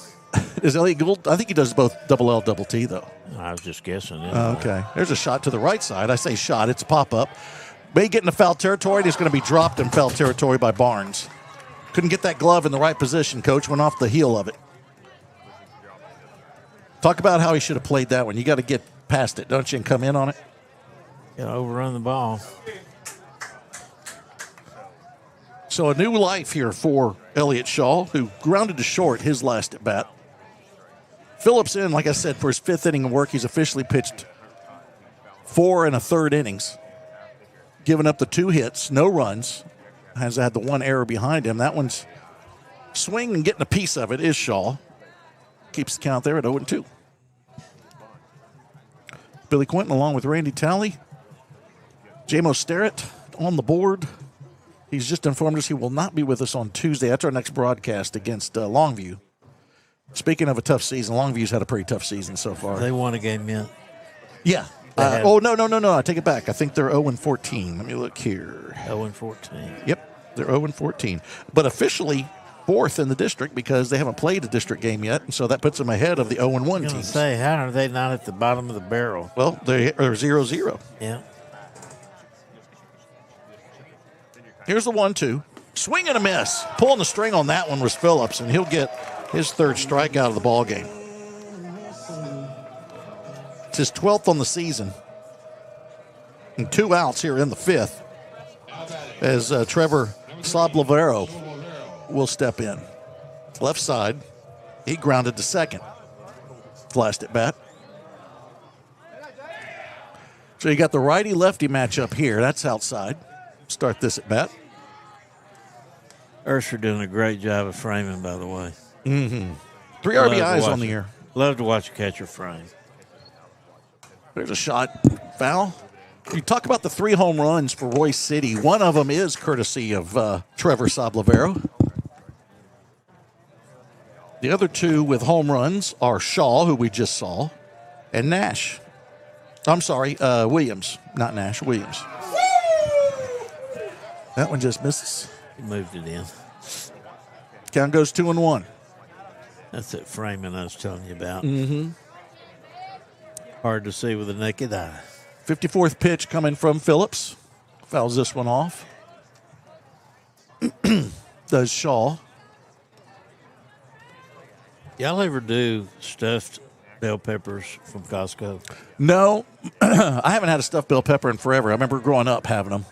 Is Elliott Gould? I think he does both double L, double T, though. I was just guessing. Okay. There's a shot to the right side. I say shot. It's a pop-up. May get into foul territory. And he's going to be dropped in foul territory by Barnes. Couldn't get that glove in the right position, Coach. Went off the heel of it. Talk about how he should have played that one. You got to get past it, don't you, and come in on it? Got to overrun the ball. So a new life here for Elliott Shaw, who grounded to short his last at bat. Phillips in, like I said, for his 5th inning of work. He's officially pitched 4 1/3 innings, giving up the 2 hits, no runs. Has had the 1 error behind him. That one's swing and getting a piece of it is Shaw. Keeps the count there at 0-2. Billy Quinton along with Randy Talley. J-Mo Sterrett on the board. He's just informed us he will not be with us on Tuesday. That's our next broadcast against Longview. Speaking of a tough season, Longview's had a pretty tough season so far. They won a game yet? Yeah. No. I take it back. I think they're 0-14. Let me look here. 0-14. Yep, they're 0-14. But officially 4th in the district because they haven't played a district game yet, and so that puts them ahead of the 0-1 teams. Say, how are they not at the bottom of the barrel? Well, they are 0-0. Yeah. Here's the 1-2. Swing and a miss. Pulling the string on that one was Phillips, and he'll get his 3rd strikeout of the ball game. It's his 12th on the season. And 2 outs here in the 5th as Trevor Sablavero will step in. Left side. He grounded to second. Last at bat. So you got the righty-lefty matchup here. That's outside. Start this at bat. Ursher doing a great job of framing, by the way. Mm-hmm. 3 RBIs on the year. Love to watch a catcher frame. There's a shot. Foul. You talk about the 3 home runs for Royse City. One of them is courtesy of Trevor Sablavero. The other 2 with home runs are Shaw, who we just saw, And Nash. I'm sorry, Williams. Not Nash, Williams. That one just misses. He moved it in. Count goes 2-1. That's that framing I was telling you about. Mm-hmm. Hard to see with the naked eye. 54th pitch coming from Phillips. Fouls this one off. Does Shaw. Y'all ever do stuffed bell peppers from Costco? No, I haven't had a stuffed bell pepper in forever. I remember growing up having them.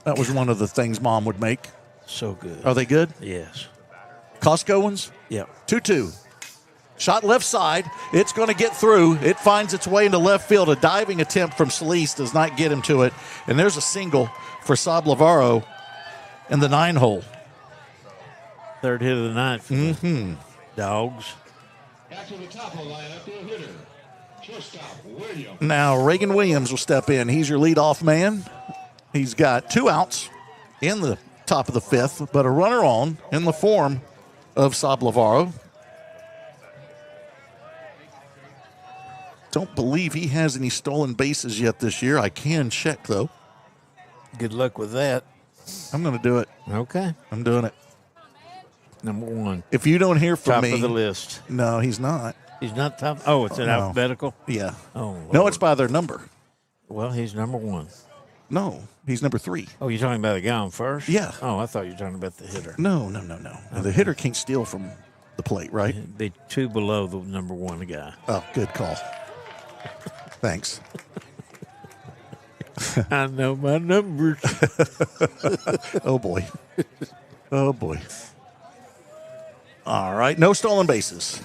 That was one of the things Mom would make. So good. Are they good? Yes. Costco ones? Yep. 2-2. Shot left side. It's going to get through. It finds its way into left field. A diving attempt from Solis does not get him to it. And there's a single for Sablavaro in the 9-hole. Third hit of the night for the Dogs. After the top of the lineup, no hitter. Shortstop, Williams. Now Reagan Williams will step in. He's your leadoff man. He's got 2 outs in the top of the 5th, but a runner on in the form of Sablavaro. Don't believe he has any stolen bases yet this year. I can check, though. Good luck with that. I'm going to do it. Okay. I'm doing it. Number 1. If you don't hear from top me. Top of the list. No, he's not. He's not top. Oh, it's an alphabetical? Yeah. Oh, Lord. No, it's by their number. Well, he's number 1. No, he's number 3. Oh, you're talking about the guy on first? Yeah. Oh, I thought you were talking about the hitter. No. Okay. The hitter can't steal from the plate, right? It'd be 2 below the number 1 guy. Oh, good call. Thanks. I know my numbers. Oh, boy. Oh, boy. All right. No stolen bases.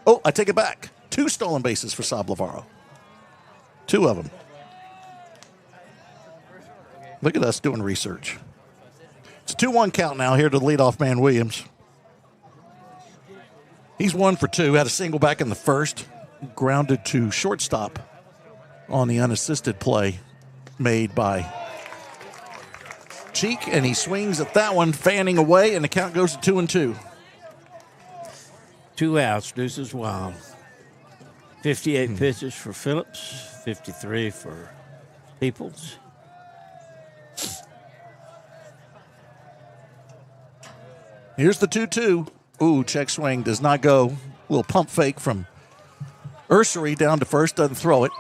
Oh, I take it back. 2 stolen bases for Sablavaro. 2 of them. Look at us doing research. It's a 2-1 count now here to the leadoff man, Williams. He's 1 for 2. Had a single back in the first. Grounded to shortstop on the unassisted play made by Cheek, and he swings at that one, fanning away, and the count goes to 2-2. 2 outs, deuces wild. 58 pitches for Phillips, 53 for Peoples. Here's the 2-2. Ooh, check swing does not go. A little pump fake from Ursery down to first, doesn't throw it.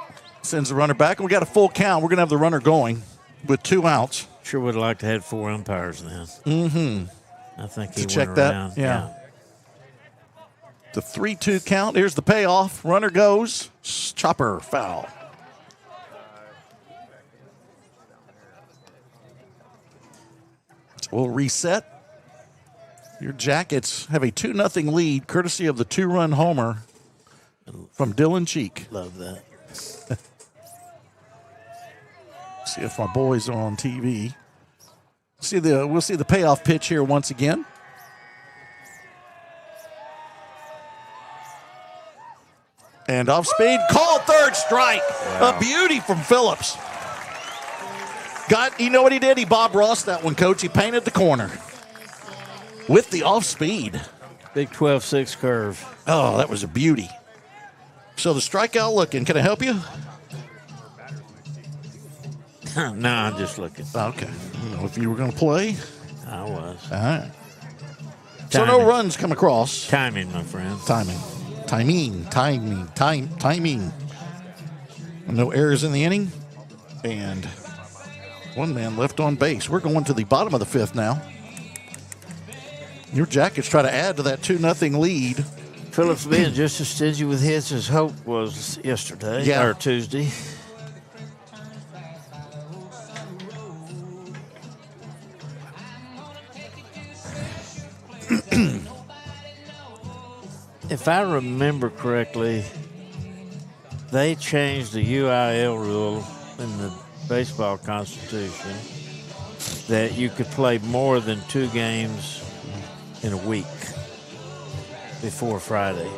Sends the runner back, and we got a full count. We're going to have the runner going with 2 outs. Sure would have liked to have 4 umpires then. Mm-hmm. I think he to check went that. around. Yeah. The 3-2 count. Here's the payoff. Runner goes. Chopper foul. So we'll reset. Your Jackets have a 2-0 lead, courtesy of the 2-run homer from Dylan Cheek. Love that. See if my boys are on TV. We'll see the payoff pitch here once again. And off speed, called third strike. Wow. A beauty from Phillips. You know what he did? He Bob Ross that one, Coach. He painted the corner with the off speed. Big 12-6 curve. Oh, that was a beauty. So the strikeout looking. Can I help you? No, I'm just looking. Okay. If you were going to play. I was. All right. So no runs come across. Timing, my friend. Timing. No errors in the inning. And 1 man left on base. We're going to the bottom of the 5th now. Your Jackets try to add to that 2-0 lead. Phillips being just as stingy with hits as Hope was yesterday or Tuesday. If I remember correctly, they changed the UIL rule in the baseball constitution that you could play more than 2 games in a week before Friday.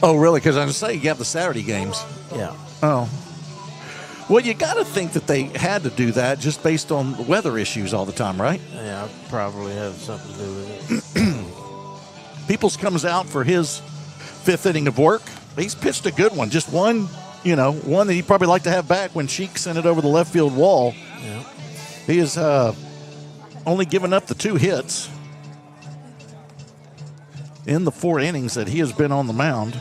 Oh, really? Because I was saying you have the Saturday games. Yeah. Oh. Well, you got to think that they had to do that just based on weather issues all the time, right? Yeah, probably have something to do with it. Peoples comes out for his 5th inning of work. He's pitched a good one. Just 1 one that he'd probably like to have back when Cheek sent it over the left field wall. Yeah. He has only given up the 2 hits in the 4 innings that he has been on the mound.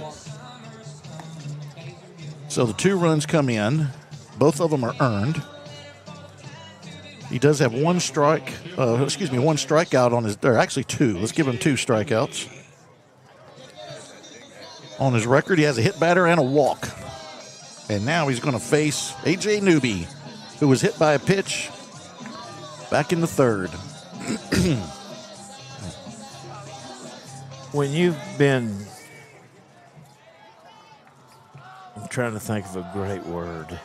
So the 2 runs come in. Both of them are earned. He does have one strikeout on his, or actually 2. Let's give him 2 strikeouts. On his record, he has a hit batter and a walk. And now he's going to face A.J. Newby, who was hit by a pitch back in the 3rd. When you've been, I'm trying to think of a great word.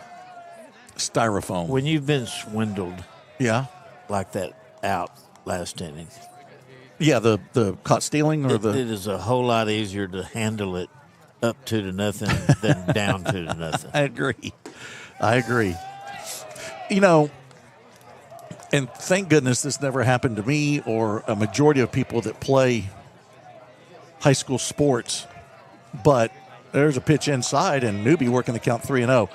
Styrofoam. When you've been swindled. Yeah. Like that out last inning. Yeah, the caught stealing or it is a whole lot easier to handle it up 2-0 than down 2-0. I agree. And thank goodness this never happened to me or a majority of people that play high school sports. But there's a pitch inside, and Newby working the count 3-0.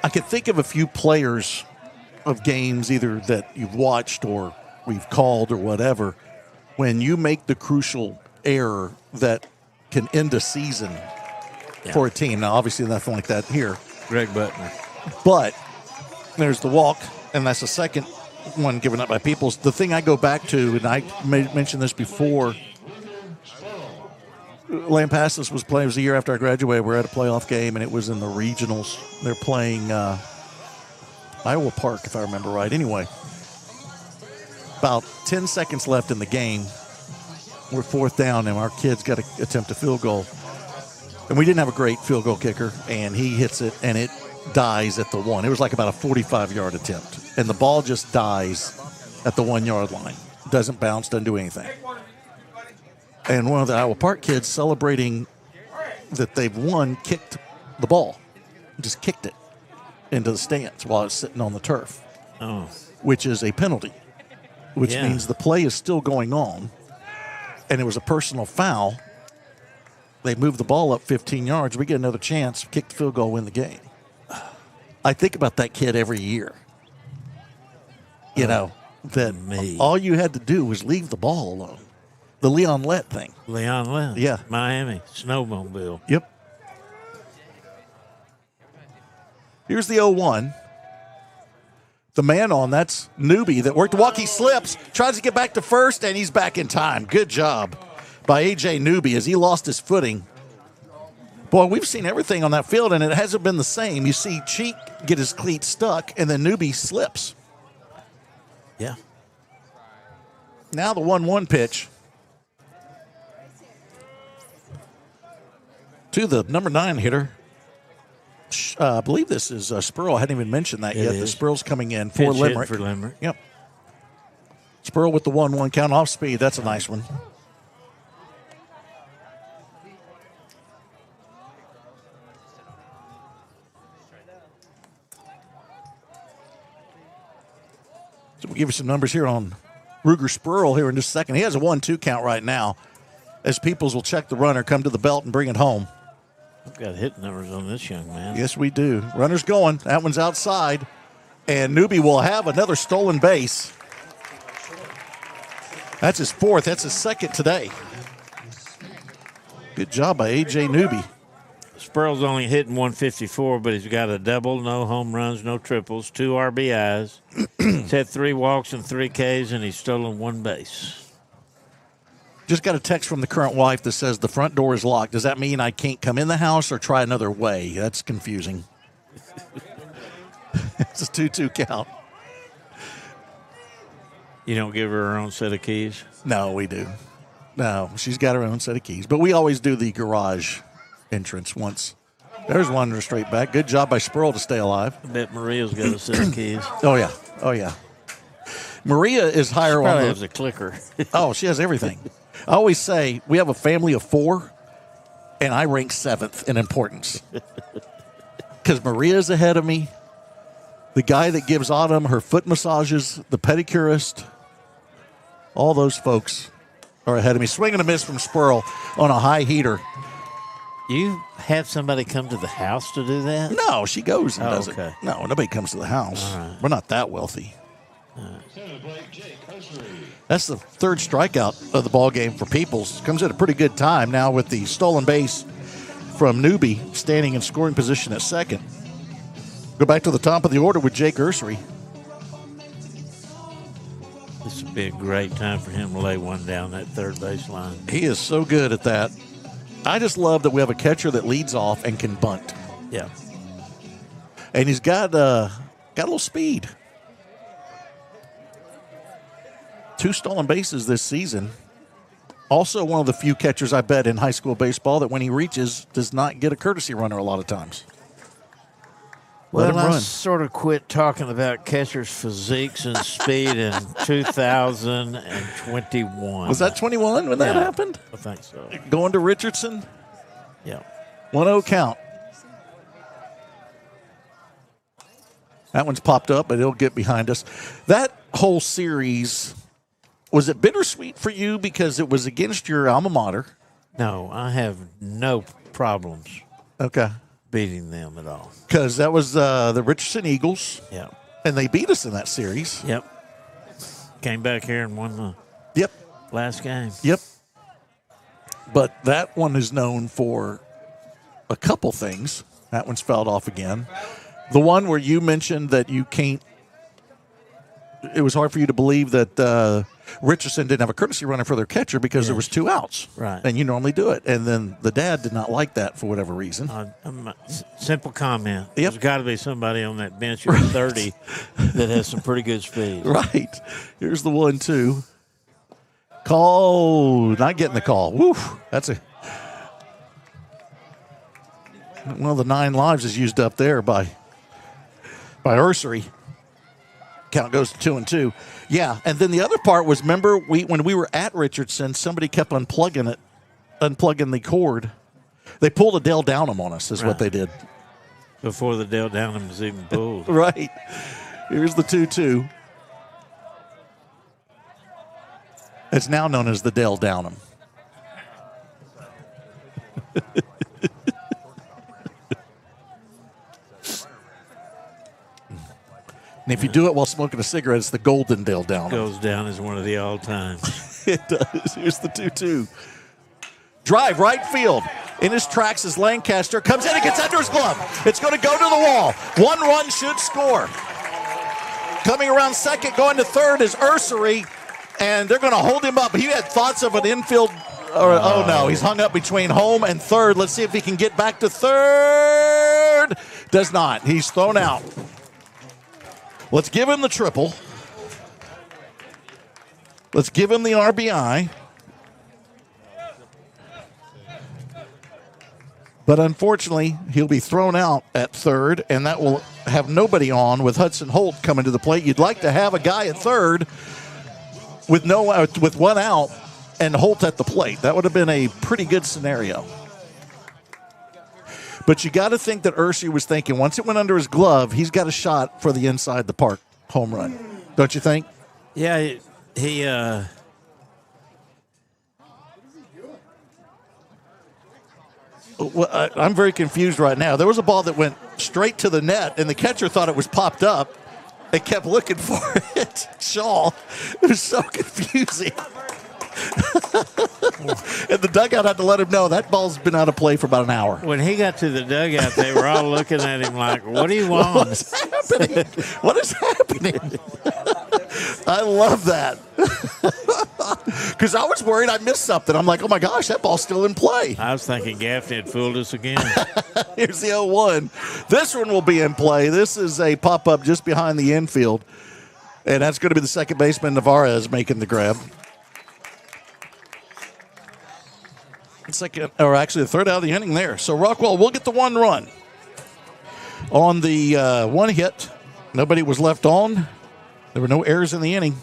I could think of a few players of games either that you've watched or we've called or whatever, when you make the crucial error that can end a season for a team. Now, obviously, nothing like that here. Greg Butner. But there's the walk, and that's the second one given up by Peoples. The thing I go back to, and I mentioned this before, Lampasas was playing. It was the year after I graduated. We were at a playoff game, and it was in the regionals. They're playing Iowa Park, if I remember right. Anyway, about 10 seconds left in the game. We're 4th down, and our kids got to attempt a field goal. And we didn't have a great field goal kicker, and he hits it, and it dies at the 1. It was like about a 45-yard attempt. And the ball just dies at the 1-yard line. Doesn't bounce, doesn't do anything. And one of the Iowa Park kids celebrating that they've won kicked the ball. Just kicked it into the stands while it's sitting on the turf. Oh. Which is a penalty. Which means the play is still going on. And it was a personal foul. They move the ball up 15 yards. We get another chance, kick the field goal, win the game. I think about that kid every year. That all you had to do was leave the ball alone. The Leon Lett thing. Leon Lett. Yeah. Miami. Snowmobile. Yep. Here's the 0-1. The man on, that's Newby that worked the walk. He slips, tries to get back to first, and he's back in time. Good job by A.J. Newby as he lost his footing. Boy, we've seen everything on that field, and it hasn't been the same. You see Cheek get his cleat stuck, and then Newby slips. Yeah. Now the 1-1 pitch to the number 9 hitter. I believe this is Spurl. I hadn't even mentioned that yet. The Spurl's coming in for Limerick. For Limerick. Yep. Spurl with the 1-1 count off speed. That's a nice one. So we'll give you some numbers here on Ruger Spurl here in just a second. He has a 1-2 count right now as Peoples will check the runner, come to the belt, and bring it home. I've got hit numbers on this young man. Yes, we do. Runner's going. That one's outside. And Newby will have another stolen base. That's his 4th. That's his 2nd today. Good job by A.J. Newby. Spurl's only hitting 154, but he's got a double, no home runs, no triples, 2 RBIs. He's had 3 walks and 3 Ks, and he's stolen 1 base. Just got a text from the current wife that says the front door is locked. Does that mean I can't come in the house or try another way? That's confusing. It's a 2-2 count. You don't give her her own set of keys? No, we do. No, she's got her own set of keys. But we always do the garage entrance once. There's one straight back. Good job by Spurl to stay alive. I bet Maria's got a set of keys. Oh, yeah. Oh, yeah. Maria is higher on the... has a clicker. Oh, she has everything. I always say we have a family of 4, and I rank 7th in importance. Because Maria's ahead of me. The guy that gives Autumn her foot massages, the pedicurist, all those folks are ahead of me. Swing and a miss from Spurl on a high heater. You had somebody come to the house to do that? No, she goes and does okay. it. No, nobody comes to the house. All right. We're not that wealthy. That's the third strikeout of the ball game for Peoples. Comes at a pretty good time now with the stolen base from Newby standing in scoring position at second. Go back to the top of the order with Jake Ursery. This would be a great time for him to lay one down that third base line. He is so good at that. I just love that we have a catcher that leads off and can bunt. Yeah. And he's got a little speed. 2 stolen bases this season. Also one of the few catchers, I bet, in high school baseball that when he reaches does not get a courtesy runner a lot of times. Let Well, him I run. sort of quit talking about catchers' physiques and speed in 2021. Was that 21 when that Yeah, happened? I think so. Going to Richardson? Yeah. 1-0 count. That one's popped up, but it'll get behind us. That whole series, was it bittersweet for you because it was against your alma mater? No, I have no problems Okay. beating them at all. Because that was the Richardson Eagles, Yeah. and they beat us in that series. Yep. Came back here and won the Yep. last game. Yep. But that one is known for a couple things. That one's fouled off again. The one where you mentioned that you can't, it was hard for you to believe that Richardson didn't have a courtesy runner for their catcher because there was 2 outs. Right. And you normally do it. And then the dad did not like that for whatever reason. Simple comment. Yep. There's got to be somebody on that bench at 30 that has some pretty good speed. Right. Here's the 1-2. Call, not getting the call. Woo. That's one of the 9 lives is used up there by Ursery. Count goes to 2-2. Yeah, and then the other part was, remember, when we were at Richardson, somebody kept unplugging the cord. They pulled a Dale Downham on us, is what they did. Before the Dale Downham was even pulled. Right. Here's the 2-2. It's now known as the Dale Downham. And if you do it while smoking a cigarette, it's the Golden Dale Downham. Goes down as one of the all-times. It does. Here's the 2-2. Drive, right field. In his tracks is Lancaster. Comes in and gets under his glove. It's going to go to the wall. 1 run should score. Coming around second, going to third is Ursery, and they're going to hold him up. He had thoughts of an infield. Oh, no. He's hung up between home and third. Let's see if he can get back to third. Does not. He's thrown out. Let's give him the triple. Let's give him the RBI. But unfortunately, he'll be thrown out at third, and that will have nobody on with Hudson Holt coming to the plate. You'd like to have a guy at third with 1 out and Holt at the plate. That would have been a pretty good scenario. But you got to think that Ursi was thinking once it went under his glove, he's got a shot for the inside the park home run. Don't you think? Yeah, he Well, I'm very confused right now. There was a ball that went straight to the net, and the catcher thought it was popped up. They kept looking for it. Shaw. It was so confusing. And the dugout had to let him know that ball's been out of play for about an hour. When he got to the dugout, they were all looking at him like, what do you want? What's happening? What is happening? I love that. Because I was worried I missed something. I'm like, oh, my gosh, that ball's still in play. I was thinking Gaffney had fooled us again. Here's the 0-1. This one will be in play. This is a pop-up just behind the infield. And that's going to be the second baseman, Navarez, making the grab. Second, or actually the third out of the inning there. So Rockwall will get the 1 run. On the 1 hit, nobody was left on. There were no errors in the inning.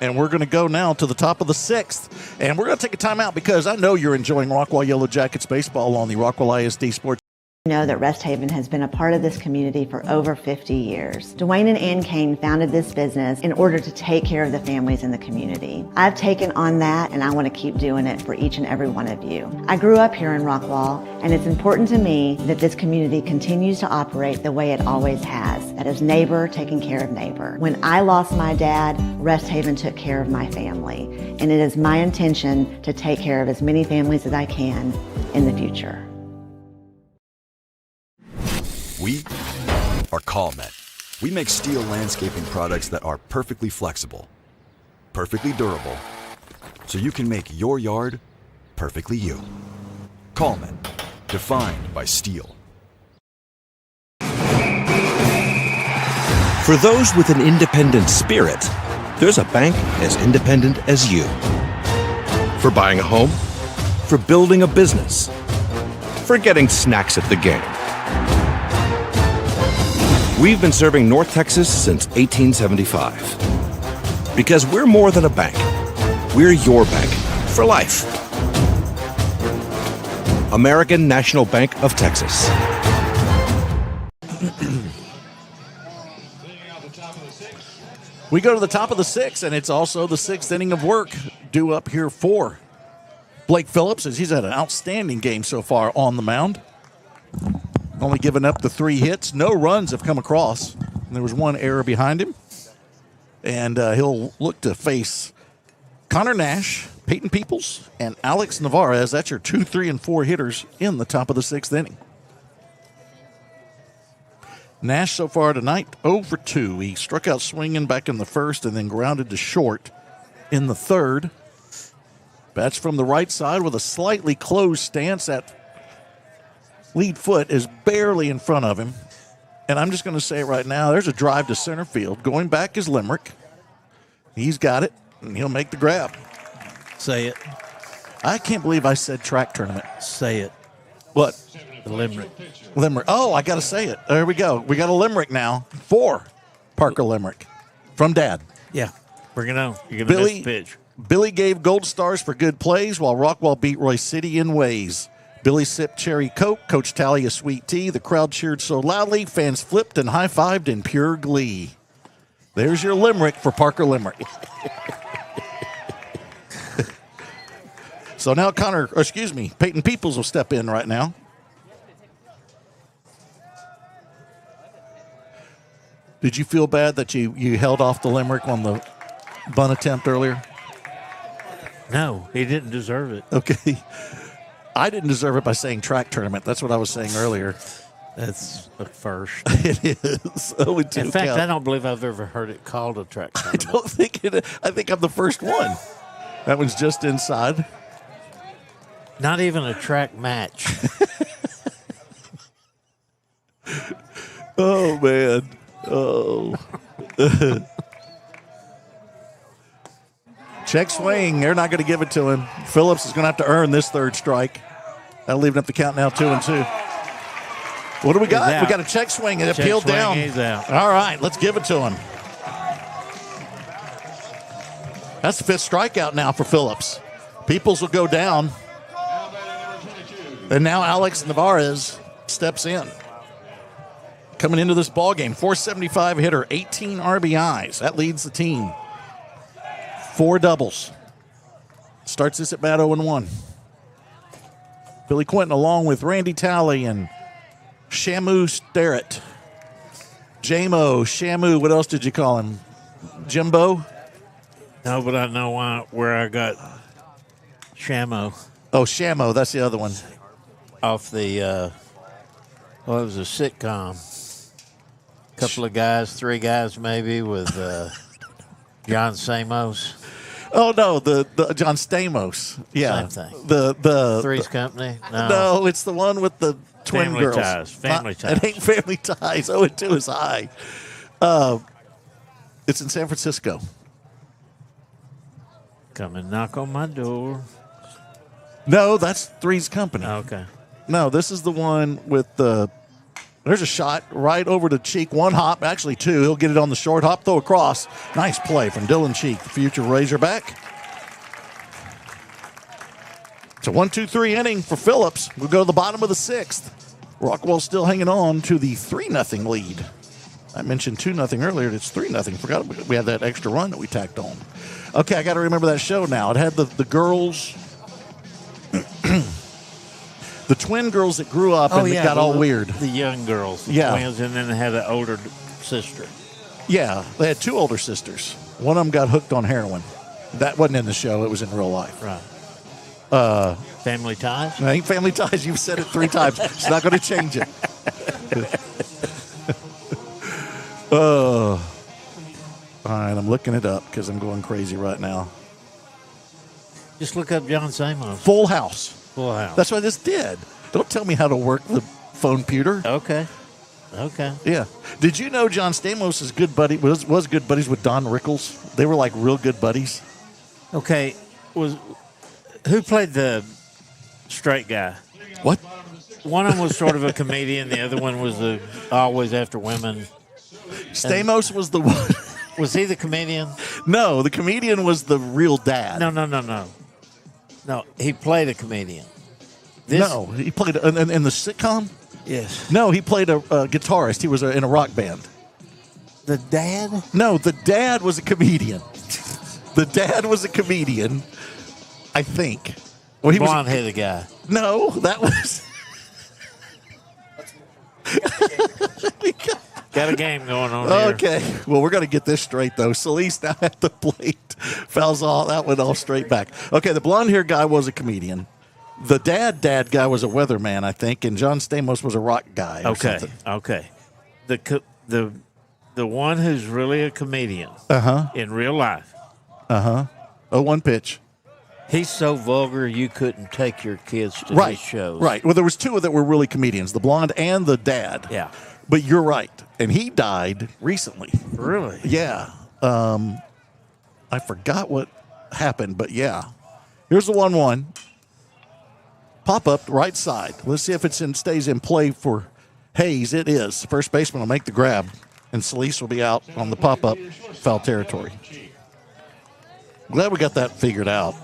And we're going to go now to the top of the 6th. And we're going to take a timeout because I know you're enjoying Rockwall Yellowjackets baseball on the Rockwall ISD Sports Know that Rest Haven has been a part of this community for over 50 years. Dwayne and Ann Kane founded this business in order to take care of the families in the community. I've taken on that and I want to keep doing it for each and every one of you. I grew up here in Rockwall and it's important to me that this community continues to operate the way it always has. That is neighbor taking care of neighbor. When I lost my dad, Rest Haven took care of my family. And it is my intention to take care of as many families as I can in the future. We are CallMet. We make steel landscaping products that are perfectly flexible, perfectly durable, so you can make your yard perfectly you. CallMet, defined by steel. For those with an independent spirit, there's a bank as independent as you. For buying a home, for building a business, for getting snacks at the game. We've been serving North Texas since 1875. Because we're more than a bank. We're your bank for life. American National Bank of Texas. We go to the top of the sixth, and it's also the sixth inning of work due up here for Blake Phillips, as he's had an outstanding game so far on the mound. Only given up the 3 hits. No runs have come across. And there was 1 error behind him. And he'll look to face Connor Nash, Peyton Peoples, and Alex Navarez. That's your 2, 3, and 4 hitters in the top of the 6th inning. Nash so far tonight, 0 for 2. He struck out swinging back in the first and then grounded to short in the third. Bats from the right side with a slightly closed stance. That lead foot is barely in front of him. And I'm just going to say it right now. There's a drive to center field. Going back is Limerick. He's got it, and he'll make the grab. Say it. I can't believe I said track tournament. Say it. What? The Limerick. Limerick. Oh, I got to say it. There we go. We got a Limerick now for Parker Limerick from Dad. Yeah. Bring it on. You're going to miss the pitch. Billy gave gold stars for good plays while Rockwall beat Royse City in ways. Billy sipped cherry Coke, Coach Talia sweet tea. The crowd cheered so loudly, fans flipped and high-fived in pure glee. There's your Limerick for Parker Limerick. So now Peyton Peoples will step in right now. Did you feel bad that you held off the Limerick on the bunt attempt earlier? No, he didn't deserve it. Okay. I didn't deserve it by saying track tournament. That's what I was saying earlier. That's a first. It is. In fact, I don't believe I've ever heard it called a track tournament. I don't think it. I think I'm the first one. That one's just inside. Not even a track match. Oh, man. Oh. Check swing. They're not going to give it to him. Phillips is going to have to earn this third strike. That'll leave it up the count now 2-2. What do we got? We got a check swing and it peeled down. He's out. All right, let's give it to him. That's the 5th strikeout now for Phillips. Peoples will go down. And now Alex Navarez steps in. Coming into this ballgame, 475 hitter, 18 RBIs. That leads the team. 4 doubles. Starts this at bat 0-1. Billy Quinton along with Randy Talley and Shamu Starrett. Jamo, Shamu, what else did you call him? Jimbo? No, but I know where I got Shamo. Oh, Shamo, that's the other one. Off the, it was a sitcom. Couple of guys, 3 guys maybe, with John Stamos. Oh no, the John Stamos. Yeah, same thing. The Three's Company. No, it's the one with the twin Family girls. Ties. Family Ties. It ain't Family Ties. 0-2 is high. It's in San Francisco. Come and knock on my door. No, that's Three's Company. Okay. No, this is the one with the. There's a shot right over the Cheek. 1 hop, actually 2. He'll get it on the short hop, throw across. Nice play from Dylan Cheek, the future Razorback. It's a 1-2-3 inning for Phillips. We'll go to the bottom of the 6th. Rockwall still hanging on to the 3-0 lead. I mentioned 2-0 earlier. It's 3-0. Forgot we had that extra run that we tacked on. Okay, I got to remember that show now. It had the girls, the twin girls that grew up and it got all weird. The young girls, the twins, and then they had an older sister. Yeah, they had 2 older sisters. One of them got hooked on heroin. That wasn't in the show. It was in real life. Right. Family Ties? It ain't Family Ties. You've said it 3 times. It's not going to change it. All right, I'm looking it up because I'm going crazy right now. Just look up John Samos. Full House. Full House. That's what I just did. Don't tell me how to work the phone pewter. Okay. Yeah. Did you know John Stamos is good buddy was good buddies with Don Rickles? They were like real good buddies. Okay. Who played the straight guy? What? One of them was sort of a comedian. The other one was always after women. Stamos was the one. Was he the comedian? No, the comedian was the real dad. No. No, he played a comedian. No, he played in the sitcom? Yes. No, he played a guitarist. He was in a rock band. The dad? No, the dad was a comedian. The dad was a comedian, I think. Well, he blonde-headed guy. No, that was... Got a game going on here. Okay. Well, we're going to get this straight, though. Solis now at the plate. Fouls all. That went all straight back. Okay, the blonde-haired guy was a comedian. The dad guy was a weatherman, I think, and John Stamos was a rock guy or something. Okay. The one who's really a comedian in real life. 0-1 pitch. He's so vulgar you couldn't take your kids to his shows. Right. Well, there was 2 that were really comedians, the blonde and the dad. Yeah. But you're right. And he died recently. Really? Yeah. I forgot what happened, but yeah. Here's the 1-1. Pop up right side. Let's see if stays in play for Hayes. It is. First baseman will make the grab, and Solis will be out on the pop up foul territory. Glad we got that figured out.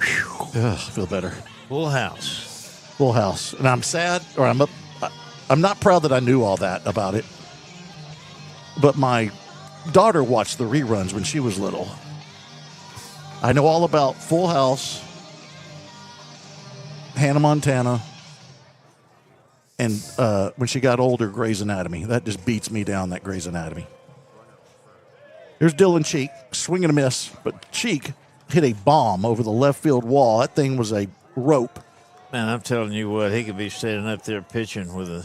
I feel better. Full house. Full house. And I'm sad, or I'm not proud that I knew all that about it. But my daughter watched the reruns when she was little. I know all about Full House, Hannah Montana, and when she got older, Grey's Anatomy. That just beats me down, that Grey's Anatomy. Here's Dylan Cheek, swing and a miss, but Cheek hit a bomb over the left field wall. That thing was a rope. Man, I'm telling you what, he could be standing up there pitching with a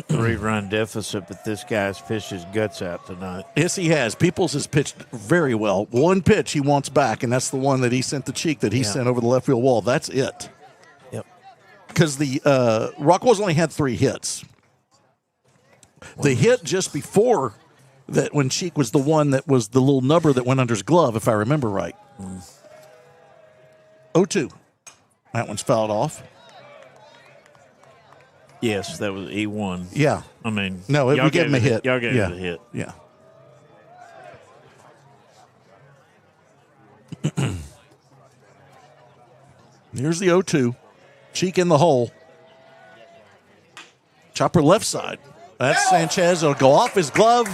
3-run deficit, but this guy's pitched his guts out tonight. Yes, he has. Peoples has pitched very well. One pitch he wants back, and that's the one that he sent to Cheek that he sent over the left field wall. That's it. Yep. Because the Rockwall's only had 3 hits. The hit just before that, when Cheek was the one that was the little nubber that went under his glove, if I remember right. 0-2. That one's fouled off. Yes, that was E1. Yeah. I mean, no, we gave him a hit. Y'all gave him a hit. Yeah. Here's the 0-2. Cheek in the hole. Chopper left side. That's Sanchez. It'll go off his glove,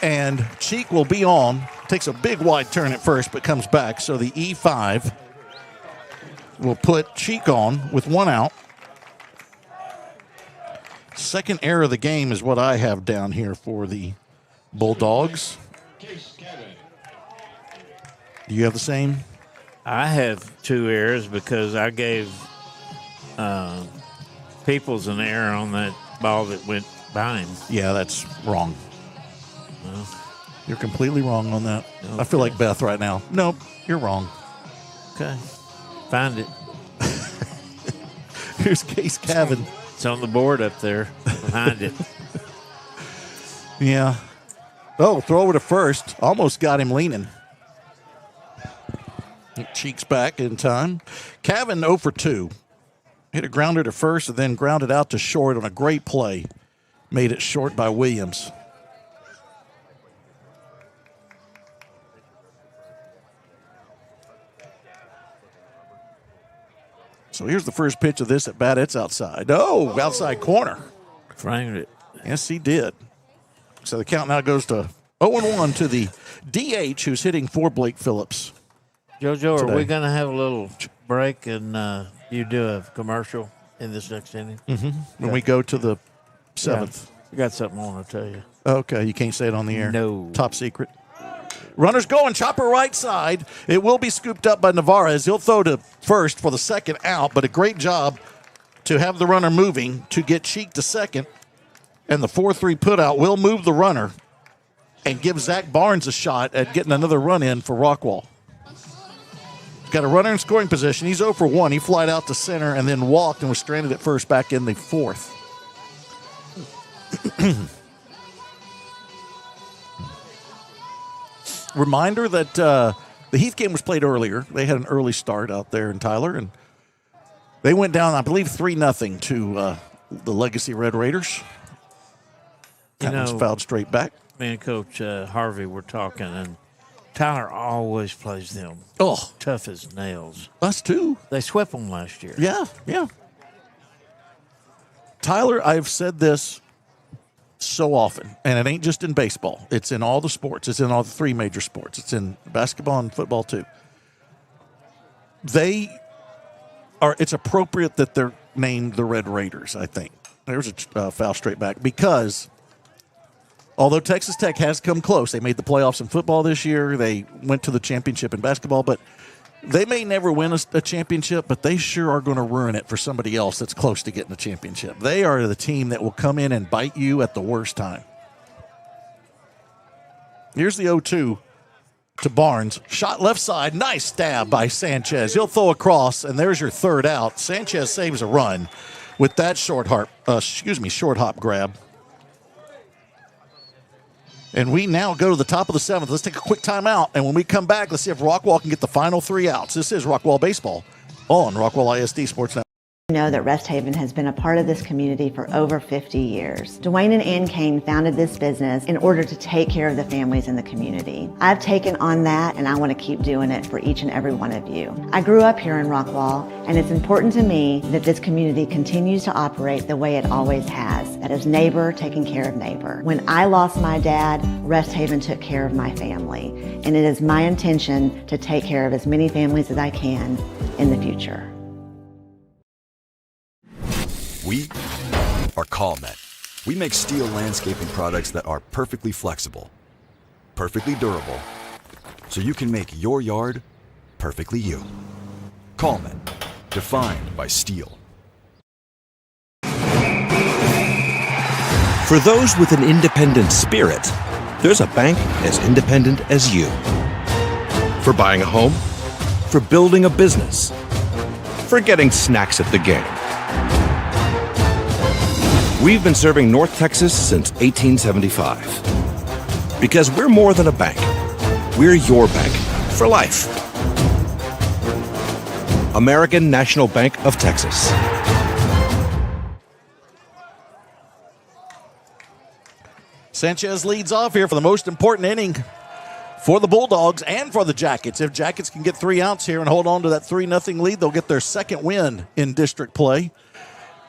and Cheek will be on. Takes a big wide turn at first, but comes back. So the E5 will put Cheek on with 1 out. Second error of the game is what I have down here for the Bulldogs. Do you have the same? I have 2 errors because I gave Peoples an error on that ball that went by him. Yeah, that's wrong. Well, you're completely wrong on that. Okay. I feel like Beth right now. Nope, you're wrong. Okay. Find it. Here's Case Cavan. It's on the board up there behind it. Yeah. Oh, throw over to first. Almost got him leaning. Cheeks back in time. Cavan 0 for 2. Hit a grounder to first and then grounded out to short on a great play. Made it short by Williams. So here's the first pitch of this at bat. It's outside. Oh, outside corner. Framed it. Yes, he did. So the count now goes to 0-1 to the DH, who's hitting for Blake Phillips. JoJo, today. are we going to have a little break and you do a commercial in this next inning? When we go to the 7th. I got something I want to tell you. Okay, you can't say it on the air. No. Top secret. Runners going, chopper right side. It will be scooped up by Navarez. He'll throw to first for the second out, but a great job to have the runner moving to get Cheek to second. And the 4-3 putout will move the runner and give Zach Barnes a shot at getting another run in for Rockwall. Got a runner in scoring position. He's 0 for 1. He flied out to center and then walked and was stranded at first back in the 4th. Reminder that the Heath game was played earlier. They had an early start out there in Tyler, and they went down, I believe, 3-0 to the Legacy Red Raiders. That was fouled straight back. Me and Coach Harvey were talking, and Tyler always plays them. Oh, tough as nails. Us too. They swept them last year. Yeah. Tyler, I've said this so often, and it ain't just in baseball. It's in all the sports. It's in all the 3 major sports. It's in basketball and football too. It's appropriate that they're named the Red Raiders, I think. There's a foul straight back because although Texas Tech has come close, they made the playoffs in football this year. They went to the championship in basketball, but they may never win a championship, but they sure are going to ruin it for somebody else that's close to getting a championship. They are the team that will come in and bite you at the worst time. Here's the 0-2 to Barnes. Shot left side. Nice stab by Sanchez. He'll throw across, and there's your third out. Sanchez saves a run with that short hop grab. And we now go to the top of the 7th. Let's take a quick timeout. And when we come back, let's see if Rockwall can get the final 3 outs. This is Rockwall Baseball on Rockwall ISD Sports Network. know that Rest Haven has been a part of this community for over 50 years. Dwayne and Ann Kane founded this business in order to take care of the families in the community. I've taken on that, and I want to keep doing it for each and every one of you. I grew up here in Rockwall, and it's important to me that this community continues to operate the way it always has. That is neighbor taking care of neighbor. When I lost my dad, Rest Haven took care of my family, and it is my intention to take care of as many families as I can in the future. We are CallMet. We make steel landscaping products that are perfectly flexible, perfectly durable, so you can make your yard perfectly you. CallMet, defined by steel. For those with an independent spirit, there's a bank as independent as you. For buying a home, for building a business, for getting snacks at the game. We've been serving North Texas since 1875. Because we're more than a bank. We're your bank for life. American National Bank of Texas. Sanchez leads off here for the most important inning for the Bulldogs and for the Jackets. If Jackets can get 3 outs here and hold on to that 3-0 lead, they'll get their second win in district play.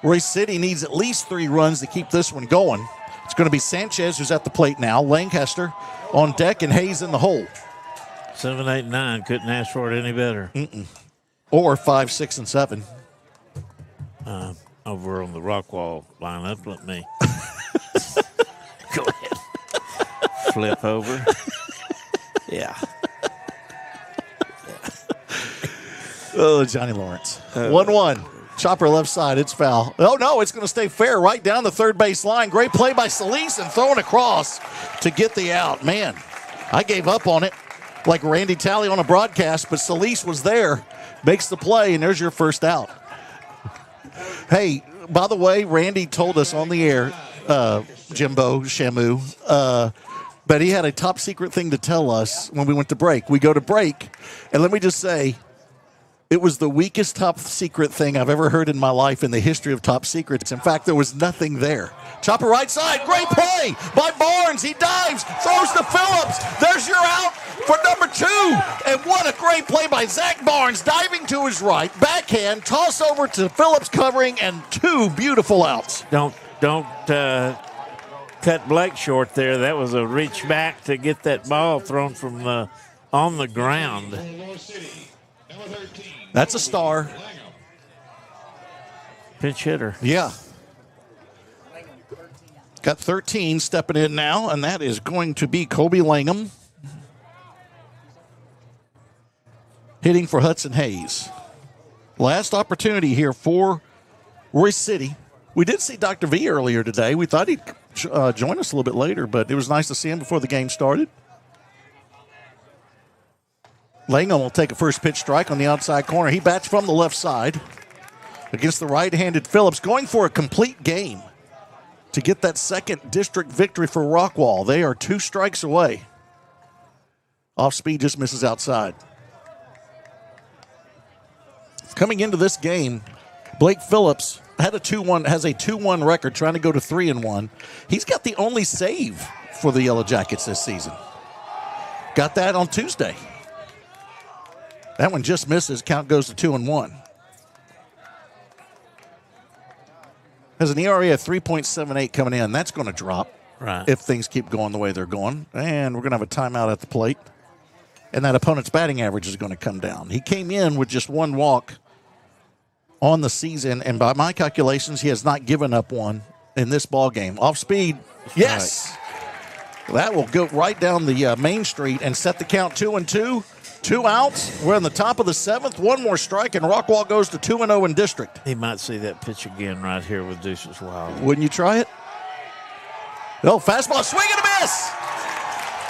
Royse City needs at least 3 runs to keep this one going. It's going to be Sanchez who's at the plate now, Lancaster on deck, and Hayes in the hole. 7, 8, 9. Couldn't ask for it any better. Or 5, 6, and 7. Over on the Rockwall lineup, let me go ahead. Flip over. Yeah. Oh, Johnny Lawrence. 1-1. Chopper left side, it's foul. Oh, no, it's going to stay fair right down the third base line. Great play by Solis and throwing across to get the out. Man, I gave up on it like Randy Talley on a broadcast, but Solis was there, makes the play, and there's your first out. Hey, by the way, Randy told us on the air, Jimbo, Shamu, but he had a top secret thing to tell us when we went to break. We go to break, and let me just say, it was the weakest top secret thing I've ever heard in my life in the history of top secrets. In fact, there was nothing there. Chopper right side, great play by Barnes. He dives, throws to Phillips. There's your out for number 2. And what a great play by Zach Barnes, diving to his right, backhand, toss over to Phillips covering, and 2 beautiful outs. Don't cut Blake short there. That was a reach back to get that ball thrown from on the ground. That's a star. Pinch hitter. Yeah. Got 13 stepping in now, and that is going to be Kobe Langham. Hitting for Hudson Hayes. Last opportunity here for Royse City. We did see Dr. V earlier today. We thought he'd join us a little bit later, but it was nice to see him before the game started. Langham will take a first pitch strike on the outside corner. He bats from the left side against the right-handed Phillips, going for a complete game to get that second district victory for Rockwall. They are 2 strikes away. Off speed, just misses outside. Coming into this game, Blake Phillips has a 2-1 record, trying to go to 3-1. He's got the only save for the Yellowjackets this season. Got that on Tuesday. That one just misses. Count goes to 2-1. Has an ERA of 3.78 coming in. That's going to drop if things keep going the way they're going. And we're going to have a timeout at the plate. And that opponent's batting average is going to come down. He came in with just 1 walk on the season, and by my calculations, he has not given up one in this ball game. Off speed, yes. Right. That will go right down the main street and set the count 2-2. 2 outs. We're on the top of the 7th. 1 more strike, and Rockwall goes to 2-0 in district. He might see that pitch again right here with Deuces Wild. Wouldn't you try it? Oh, fastball, swing and a miss.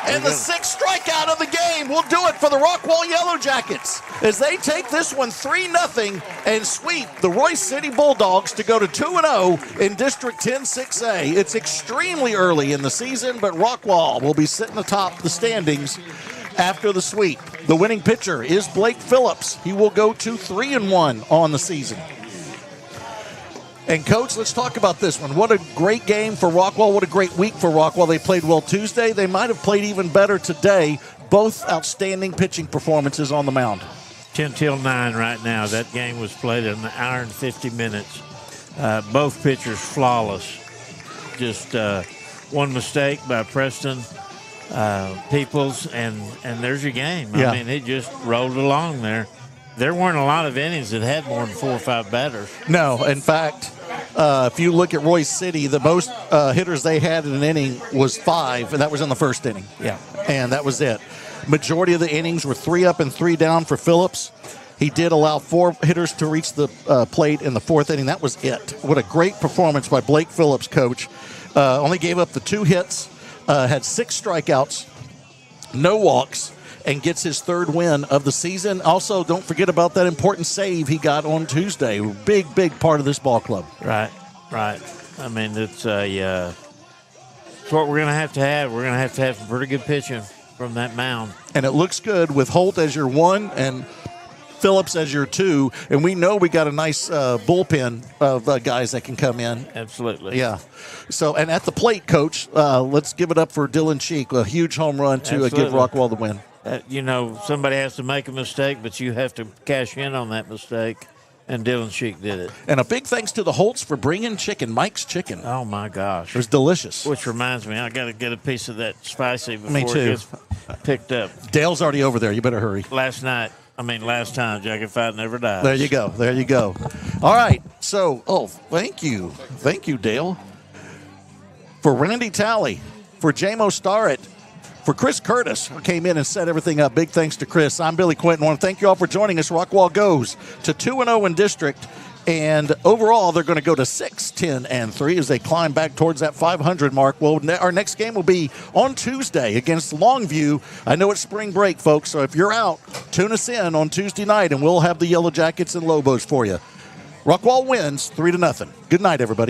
And the 6th strikeout of the game will do it for the Rockwall Yellowjackets as they take this one 3-0 and sweep the Royse City Bulldogs to go to 2-0 in District 10 6A. It's extremely early in the season, but Rockwall will be sitting atop the standings after the sweep. The winning pitcher is Blake Phillips. He will go to 3-1 on the season. And, Coach, let's talk about this one. What a great game for Rockwall. What a great week for Rockwall. They played well Tuesday. They might have played even better today. Both outstanding pitching performances on the mound. 10 till 9 right now. That game was played in an hour and 50 minutes. Both pitchers flawless. Just one mistake by Preston Peoples, and there's your game. Yeah. I mean, it just rolled along there. There weren't a lot of innings that had more than 4 or 5 batters. No, in fact, if you look at Royse City, the most hitters they had in an inning was 5, and that was in the first inning. Yeah. And that was it. Majority of the innings were 3 up and 3 down for Phillips. He did allow 4 hitters to reach the plate in the 4th inning. That was it. What a great performance by Blake Phillips, Coach. Only gave up the 2 hits, had 6 strikeouts, no walks, and gets his 3rd win of the season. Also, don't forget about that important save he got on Tuesday. Big, big part of this ball club. Right. I mean, it's what we're going to have to have. We're going to have some pretty good pitching from that mound. And it looks good with Holt as your 1 and Phillips as your 2. And we know we got a nice bullpen of guys that can come in. Absolutely. Yeah. So, and at the plate, Coach, let's give it up for Dylan Cheek. A huge home run to give Rockwall the win. Somebody has to make a mistake, but you have to cash in on that mistake, and Dylan Sheik did it. And a big thanks to the Holts for bringing chicken, Mike's Chicken. Oh, my gosh. It was delicious. Which reminds me, I got to get a piece of that spicy before Me too. It gets picked up. Dale's already over there. You better hurry. Last time, Jack, if I never dies. There you go. All right. So, thank you. Thank you, Dale. For Randy Talley, for J-Mo Starrett, for Chris Curtis, who came in and set everything up. Big thanks to Chris. I'm Billy Quinton. I want to thank you all for joining us. Rockwall goes to 2-0 in district. And overall, they're going to go to 6-10-3 as they climb back towards that 500 mark. Well, our next game will be on Tuesday against Longview. I know it's spring break, folks, so if you're out, tune us in on Tuesday night, and we'll have the Yellowjackets and Lobos for you. Rockwall wins 3-0. Good night, everybody.